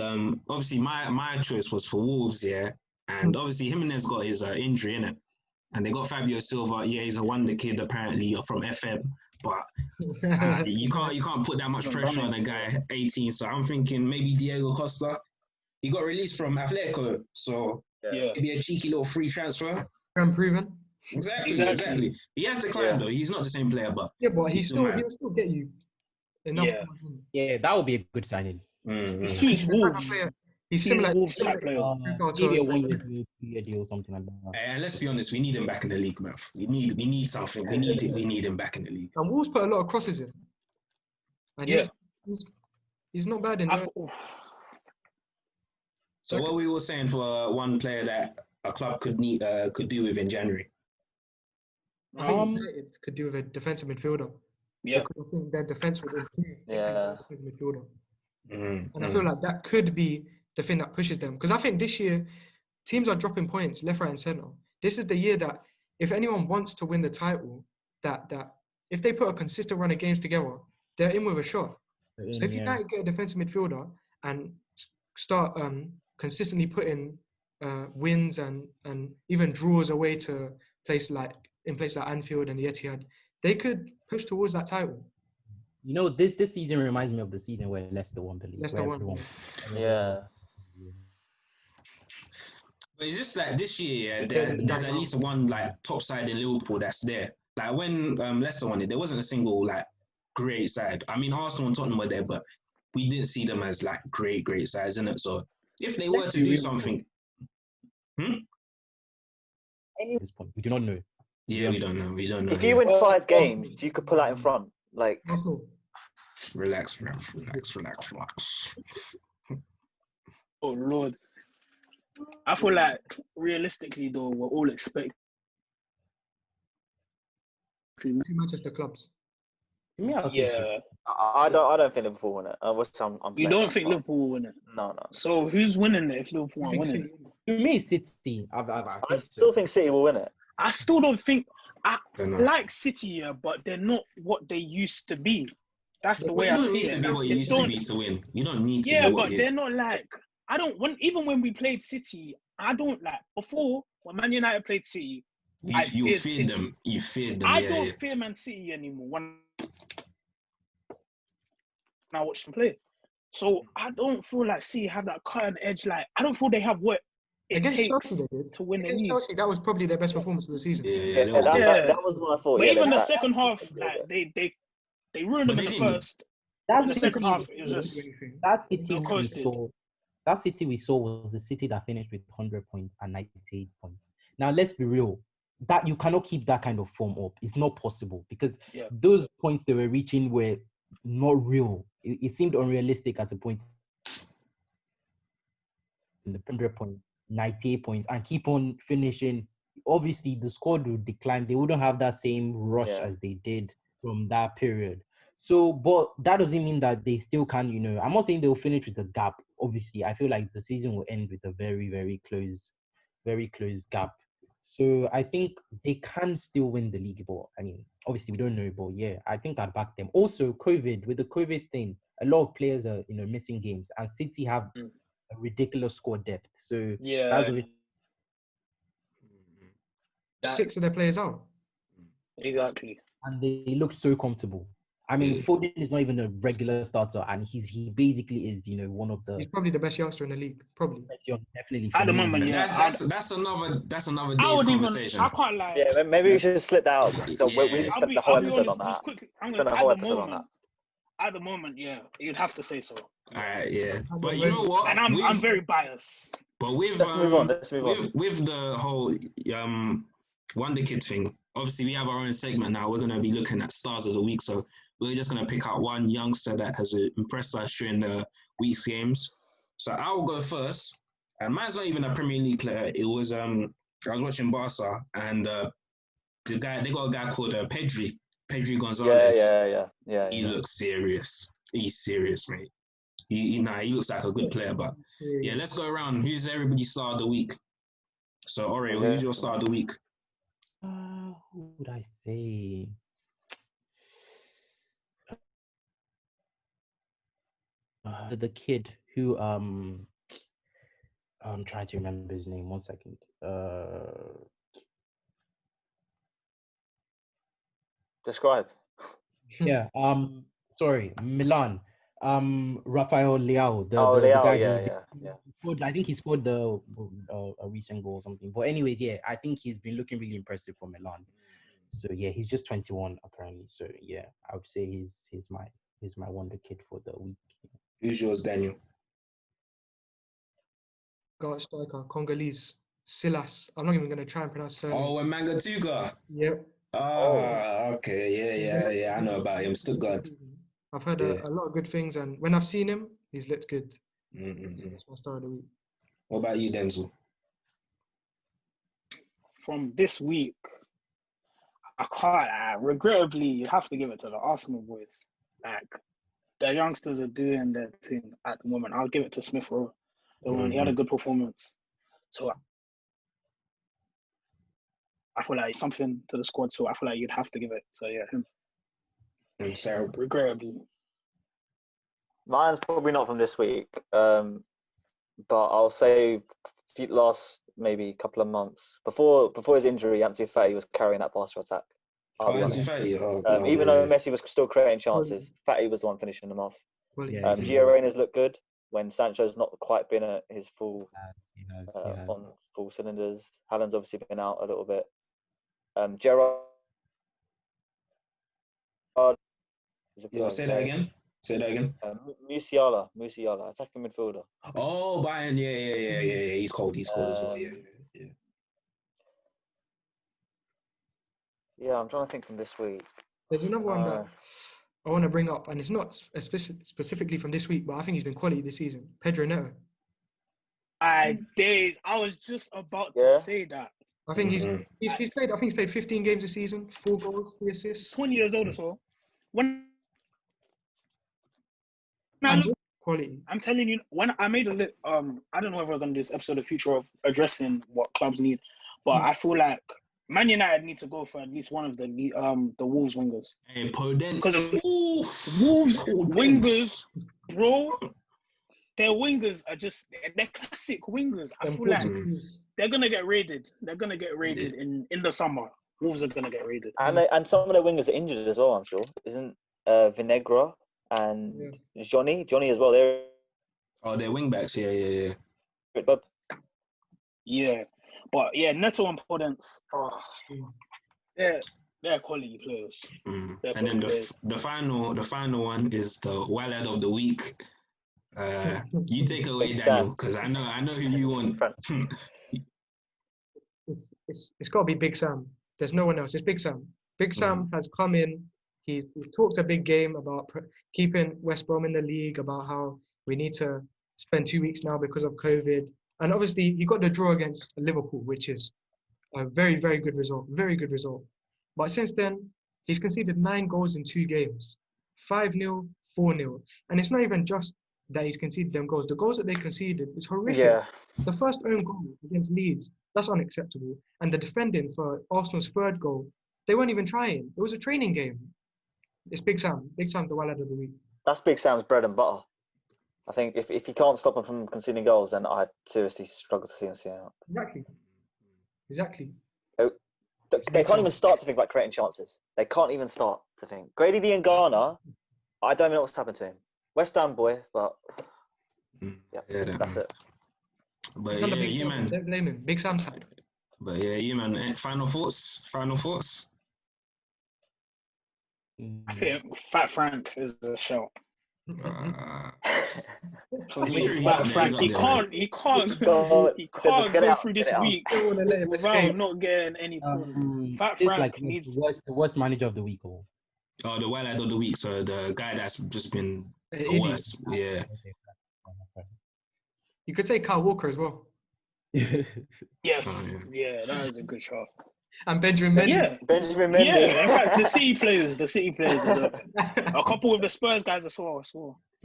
[SPEAKER 1] obviously, my choice was for Wolves, yeah. And obviously, Jimenez got his injury, innit? And they got Fabio Silva. Yeah, he's a wonder kid, apparently, from FM. But you can't put that much pressure on a guy 18. So I'm thinking maybe Diego Costa. He got released from Atletico, so maybe a cheeky little free transfer.
[SPEAKER 3] Unproven.
[SPEAKER 1] Exactly. He has declined though. He's not the same player, but
[SPEAKER 3] he'll still get you enough.
[SPEAKER 2] Yeah, that would be a good signing.
[SPEAKER 1] Mm-hmm.
[SPEAKER 4] Suits Wolves.
[SPEAKER 3] He's similar.
[SPEAKER 4] Wolves type player.
[SPEAKER 2] Maybe a 1-year deal or something like that.
[SPEAKER 1] And let's be honest, we need him back in the league, man. We need something. We need him back in the league.
[SPEAKER 3] And Wolves put a lot of crosses in. And he's not bad in there.
[SPEAKER 1] So what we were saying for one player that a club could do with in January?
[SPEAKER 3] I think United could do with a defensive midfielder.
[SPEAKER 4] Yeah.
[SPEAKER 3] Because I think their defense would improve if they had a defensive midfielder.
[SPEAKER 1] Mm-hmm.
[SPEAKER 3] And I feel like that could be the thing that pushes them. Because I think this year, teams are dropping points left, right, and centre. This is the year that if anyone wants to win the title, that if they put a consistent run of games together, they're in with a shot. So if United get a defensive midfielder and start consistently putting wins and even draws away to places like Anfield and the Etihad, they could push towards that title.
[SPEAKER 2] You know, this season reminds me of the season where Leicester won the league.
[SPEAKER 3] Leicester
[SPEAKER 2] where
[SPEAKER 3] won,
[SPEAKER 2] everyone-
[SPEAKER 5] Yeah.
[SPEAKER 1] But it's just like this year,
[SPEAKER 3] Yeah,
[SPEAKER 1] there's at least one like top side in Liverpool that's there. Like when Leicester won it, there wasn't a single like great side. I mean, Arsenal and Tottenham were there, but we didn't see them as like great sides, innit? So if they were to do something,
[SPEAKER 2] At this point, we do not know.
[SPEAKER 1] yeah, we don't know. We don't know.
[SPEAKER 5] If you win
[SPEAKER 3] Well,
[SPEAKER 5] 5
[SPEAKER 3] Arsenal-
[SPEAKER 5] games, you could pull out in front. Like,
[SPEAKER 3] Arsenal.
[SPEAKER 1] Relax.
[SPEAKER 4] Oh Lord. I feel like realistically though, we're all expecting.
[SPEAKER 3] Two Manchester clubs.
[SPEAKER 2] To me, I'll say City.
[SPEAKER 4] Yeah.
[SPEAKER 5] I don't think Liverpool win it. I'm
[SPEAKER 4] You
[SPEAKER 5] saying
[SPEAKER 4] don't
[SPEAKER 5] that,
[SPEAKER 4] think
[SPEAKER 5] but-
[SPEAKER 4] Liverpool will win it?
[SPEAKER 5] No.
[SPEAKER 4] So who's winning it if Liverpool
[SPEAKER 3] I
[SPEAKER 4] aren't
[SPEAKER 3] think
[SPEAKER 4] winning
[SPEAKER 3] City.
[SPEAKER 4] it?
[SPEAKER 2] To me, City. I
[SPEAKER 5] I
[SPEAKER 2] think
[SPEAKER 5] still
[SPEAKER 2] so.
[SPEAKER 5] think City will win it.
[SPEAKER 4] I still don't think I
[SPEAKER 1] Don't know.
[SPEAKER 4] like City, yeah, but they're not what they used to be. That's the way
[SPEAKER 1] You
[SPEAKER 4] I
[SPEAKER 1] don't
[SPEAKER 4] see
[SPEAKER 1] need to
[SPEAKER 4] it.
[SPEAKER 1] be what
[SPEAKER 4] They
[SPEAKER 1] you used to
[SPEAKER 4] don't-
[SPEAKER 1] be to win. You don't need to.
[SPEAKER 4] Yeah,
[SPEAKER 1] be what
[SPEAKER 4] but
[SPEAKER 1] you.
[SPEAKER 4] they're not like I don't want. Even when we played City, I don't like before when Man United played City. I
[SPEAKER 1] You
[SPEAKER 4] feared
[SPEAKER 1] feared
[SPEAKER 4] City.
[SPEAKER 1] them. You feared them.
[SPEAKER 4] I
[SPEAKER 1] yeah,
[SPEAKER 4] don't
[SPEAKER 1] yeah.
[SPEAKER 4] fear Man City anymore when I watch them play. So I don't feel like City have that cutting edge. Like I don't feel they have what it
[SPEAKER 3] Against
[SPEAKER 4] takes
[SPEAKER 3] Chelsea, they did.
[SPEAKER 4] to win the
[SPEAKER 3] Against
[SPEAKER 4] league.
[SPEAKER 3] Chelsea, that was probably their best performance of the season.
[SPEAKER 1] Yeah, they were
[SPEAKER 5] that,
[SPEAKER 1] good.
[SPEAKER 4] Yeah.
[SPEAKER 5] that was what I thought.
[SPEAKER 4] But
[SPEAKER 5] Yeah,
[SPEAKER 4] even the
[SPEAKER 5] that-
[SPEAKER 4] second half, like they ruined them
[SPEAKER 1] But
[SPEAKER 4] in
[SPEAKER 1] they
[SPEAKER 4] the
[SPEAKER 1] didn't.
[SPEAKER 4] first.
[SPEAKER 2] That
[SPEAKER 4] In the
[SPEAKER 2] City,
[SPEAKER 4] second half, it was just
[SPEAKER 2] that City
[SPEAKER 4] no
[SPEAKER 2] we
[SPEAKER 4] coasted.
[SPEAKER 2] saw. That City we saw was the City that finished with 100 points and 98 points. Now, let's be real. That you cannot keep that kind of form up. It's not possible because
[SPEAKER 4] Yeah.
[SPEAKER 2] those points they were reaching were not real. It seemed unrealistic at a point. In the 100 points, 98 points, and keep on finishing. Obviously, the squad would decline. They wouldn't have that same rush
[SPEAKER 5] Yeah.
[SPEAKER 2] as they did from that period. So, but that doesn't mean that they still can, I'm not saying they'll finish with a gap. Obviously, I feel like the season will end with a very, very close gap. So I think they can still win the league. But I mean, obviously we don't know, but yeah, I think I'd back them. Also, with the COVID thing, a lot of players are, missing games, and City have a ridiculous squad depth. So
[SPEAKER 4] Yeah.
[SPEAKER 2] that's obviously
[SPEAKER 3] 6 of their players out.
[SPEAKER 4] Exactly.
[SPEAKER 2] and they look so comfortable. I mean, Foden is not even a regular starter, and he basically is, one of the
[SPEAKER 3] He's probably the best youngster in the league. Probably.
[SPEAKER 2] definitely
[SPEAKER 4] At the
[SPEAKER 2] for me,
[SPEAKER 4] moment,
[SPEAKER 2] he's-
[SPEAKER 4] yeah.
[SPEAKER 1] That's another
[SPEAKER 4] I
[SPEAKER 1] day's
[SPEAKER 4] would even.
[SPEAKER 1] conversation.
[SPEAKER 4] I can't lie.
[SPEAKER 5] Yeah, maybe we should split that out. So
[SPEAKER 1] Yeah.
[SPEAKER 5] we
[SPEAKER 4] I'll
[SPEAKER 5] spent
[SPEAKER 4] be,
[SPEAKER 5] the whole
[SPEAKER 4] I'll be
[SPEAKER 5] episode
[SPEAKER 4] honest.
[SPEAKER 5] on
[SPEAKER 4] Just
[SPEAKER 5] that.
[SPEAKER 4] quickly,
[SPEAKER 5] Spent a whole episode on that.
[SPEAKER 4] At the moment, yeah, you'd have to say so.
[SPEAKER 1] All right, yeah.
[SPEAKER 3] I'm
[SPEAKER 1] But
[SPEAKER 3] not
[SPEAKER 1] you know
[SPEAKER 3] ready.
[SPEAKER 1] what?
[SPEAKER 4] And I'm very biased.
[SPEAKER 1] But with
[SPEAKER 5] Let's move on. Let's move on.
[SPEAKER 1] with the whole Wonder Kid thing, obviously we have our own segment now. We're gonna be looking at stars of the week, so we're just gonna pick out one youngster that has impressed us during the week's games. So I'll go first, and mine's not even a Premier League player. It was I was watching Barca, and they got a guy called Pedri Gonzalez.
[SPEAKER 5] Yeah.
[SPEAKER 1] He looks serious. He's serious, mate. He looks like a good player, but yeah, let's go around. Who's everybody's star of the week? So, Ori, who's your star of the week?
[SPEAKER 2] Who would I say? The kid who I'm trying to remember his name. 1 second.
[SPEAKER 5] Describe.
[SPEAKER 2] Yeah. Sorry, Milan. Rafael Leao. The
[SPEAKER 5] Leao.
[SPEAKER 2] guy
[SPEAKER 5] Yeah.
[SPEAKER 2] scored, I think he scored a recent goal or something. But anyways, yeah, I think he's been looking really impressive for Milan. So yeah, he's just 21 apparently. So yeah, I would say he's my wonder kid for the week.
[SPEAKER 1] Who's yours, Daniel?
[SPEAKER 3] Got striker, Congolese, Silas. I'm not even going to try and pronounce his surname.
[SPEAKER 1] Oh, and Mangatuka.
[SPEAKER 3] Yep.
[SPEAKER 1] Okay, yeah. I know about him. Stuttgart.
[SPEAKER 3] I've heard a lot of good things, and when I've seen him, he's looked good. That's my star of the week.
[SPEAKER 1] What about you, Denzel?
[SPEAKER 4] From this week, I can't. Regrettably, you have to give it to the Arsenal boys. Like the youngsters are doing their thing at the moment. I'll give it to Smith Rowe. He had a good performance. So I feel like something to the squad. So I feel like you'd have to give it. So yeah, him.
[SPEAKER 1] And Sarah.
[SPEAKER 4] Regrettably.
[SPEAKER 5] Mine's probably not from this week, but I'll say last maybe couple of months before his injury, Ansu Fati was carrying that Barca attack. I'll be
[SPEAKER 1] Ansu
[SPEAKER 5] honest.
[SPEAKER 1] Fati.
[SPEAKER 5] Even though Messi was still creating
[SPEAKER 3] Well,
[SPEAKER 5] chances, Fati was the one finishing them off.
[SPEAKER 3] well,
[SPEAKER 2] Yeah, he
[SPEAKER 5] Gio Reyna's looked good when Sancho's not quite been at his full
[SPEAKER 2] has.
[SPEAKER 5] on full cylinders. Haaland's obviously been out a little bit. Gerrard is a
[SPEAKER 1] Yo, say that again. Say that again.
[SPEAKER 5] Musiala, attacking midfielder.
[SPEAKER 1] Oh, Bayern. Yeah. He's cold. He's cold as well. Yeah.
[SPEAKER 5] Yeah, I'm trying to think from this week.
[SPEAKER 3] there's another one that I want to bring up, and it's not specifically from this week, but I think he's been quality this season. Pedro Neto.
[SPEAKER 4] I was just about to
[SPEAKER 5] Yeah.
[SPEAKER 4] say that.
[SPEAKER 3] I think he's played. I think he's played 15 games this season, 4 goals, 3 assists.
[SPEAKER 4] 20 years old as well. When I look,
[SPEAKER 3] Quality.
[SPEAKER 4] I'm telling you, when I made I don't know if we're gonna do this episode of future of addressing what clubs need, but I feel like Man United need to go for at least one of the Wolves wingers.
[SPEAKER 1] Hey, Podence.
[SPEAKER 4] Because Wolves wingers, bro, their wingers are just they're classic wingers. I feel like they're gonna get raided. They're gonna get raided in the summer. Wolves are gonna get raided.
[SPEAKER 5] And some of their wingers are injured as well, I'm sure. Isn't Vinegra and Johnny as well?
[SPEAKER 1] They're wing backs. Yeah.
[SPEAKER 5] But
[SPEAKER 4] Yeah, but Neto and Podence, they're quality players.
[SPEAKER 1] And then the final one is the Wildad of the week. You take away Daniel, because I know who you want.
[SPEAKER 3] It's got to be Big Sam. There's no one else. It's Big Sam. Big Sam has come in. He's talked a big game about keeping West Brom in the league, about how we need to spend 2 weeks now because of COVID. And obviously, he got the draw against Liverpool, which is a very, very good result. Very good result. But since then, he's conceded 9 goals in 2 games. 5-0, 4-0. And it's not even just that he's conceded them goals. The goals that they conceded is horrific.
[SPEAKER 5] yeah,
[SPEAKER 3] The first own goal against Leeds, that's unacceptable. And the defending for Arsenal's 3rd goal, they weren't even trying. It was a training game. It's Big Sam. Big Sam, the Wildad of the week.
[SPEAKER 5] that's Big Sam's bread and butter. I think if you can't stop him from conceding goals, then I seriously struggle to see him out.
[SPEAKER 3] Exactly.
[SPEAKER 5] They can't even start to think about creating chances. They can't even start to think. Grady D and Garner, I don't know what's happened to him. West Ham boy, but that's it.
[SPEAKER 1] But
[SPEAKER 3] Not the
[SPEAKER 1] yeah,
[SPEAKER 3] Big
[SPEAKER 1] you
[SPEAKER 3] Sam.
[SPEAKER 1] man.
[SPEAKER 3] Don't blame him. Big Sam's hands.
[SPEAKER 1] But yeah, you man. Final thoughts.
[SPEAKER 4] I think Fat Frank is a shout.
[SPEAKER 1] I'm sure
[SPEAKER 4] Fat Frank, he can't go through this week
[SPEAKER 3] Don't want to let him
[SPEAKER 4] without
[SPEAKER 3] escape.
[SPEAKER 4] not getting any points. Fat
[SPEAKER 2] It's
[SPEAKER 4] Frank
[SPEAKER 2] like
[SPEAKER 4] needs.
[SPEAKER 2] the worst manager of the week, or
[SPEAKER 1] the Wildad of the week. So the guy that's just been the
[SPEAKER 3] Idiot.
[SPEAKER 1] worst. Yeah.
[SPEAKER 3] You could say Kyle Walker as well.
[SPEAKER 4] Yes,
[SPEAKER 1] Oh,
[SPEAKER 4] that is a good shot.
[SPEAKER 3] And Benjamin Mendy.
[SPEAKER 4] Yeah,
[SPEAKER 5] Benjamin Mendy.
[SPEAKER 4] yeah. In fact, the City players deserve it. A couple of the Spurs guys as well.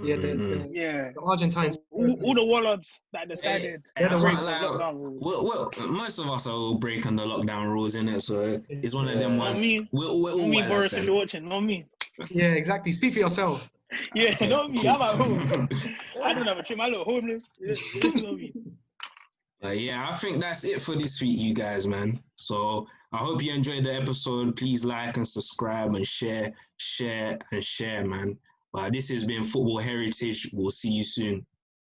[SPEAKER 3] Yeah,
[SPEAKER 4] Yeah.
[SPEAKER 3] the Argentines.
[SPEAKER 4] So all the wallards that decided
[SPEAKER 1] Hey,
[SPEAKER 4] to
[SPEAKER 1] I
[SPEAKER 4] break
[SPEAKER 1] can't
[SPEAKER 4] the
[SPEAKER 1] lie,
[SPEAKER 4] lockdown rules.
[SPEAKER 1] well, most of us are all breaking the lockdown rules, innit? So it's one of them
[SPEAKER 4] Not
[SPEAKER 1] ones.
[SPEAKER 4] me.
[SPEAKER 1] We're all
[SPEAKER 4] Not me,
[SPEAKER 1] wild
[SPEAKER 4] Boris,
[SPEAKER 1] then.
[SPEAKER 4] if you're watching. Not me.
[SPEAKER 3] Yeah, exactly. Speak for yourself.
[SPEAKER 4] Yeah, not me. I'm at home. I don't have a trip. I look homeless. It's not me.
[SPEAKER 1] Yeah, I think that's it for this week, you guys, man. So I hope you enjoyed the episode. Please like and subscribe and share, man. This has been Football Heritage. We'll see you soon.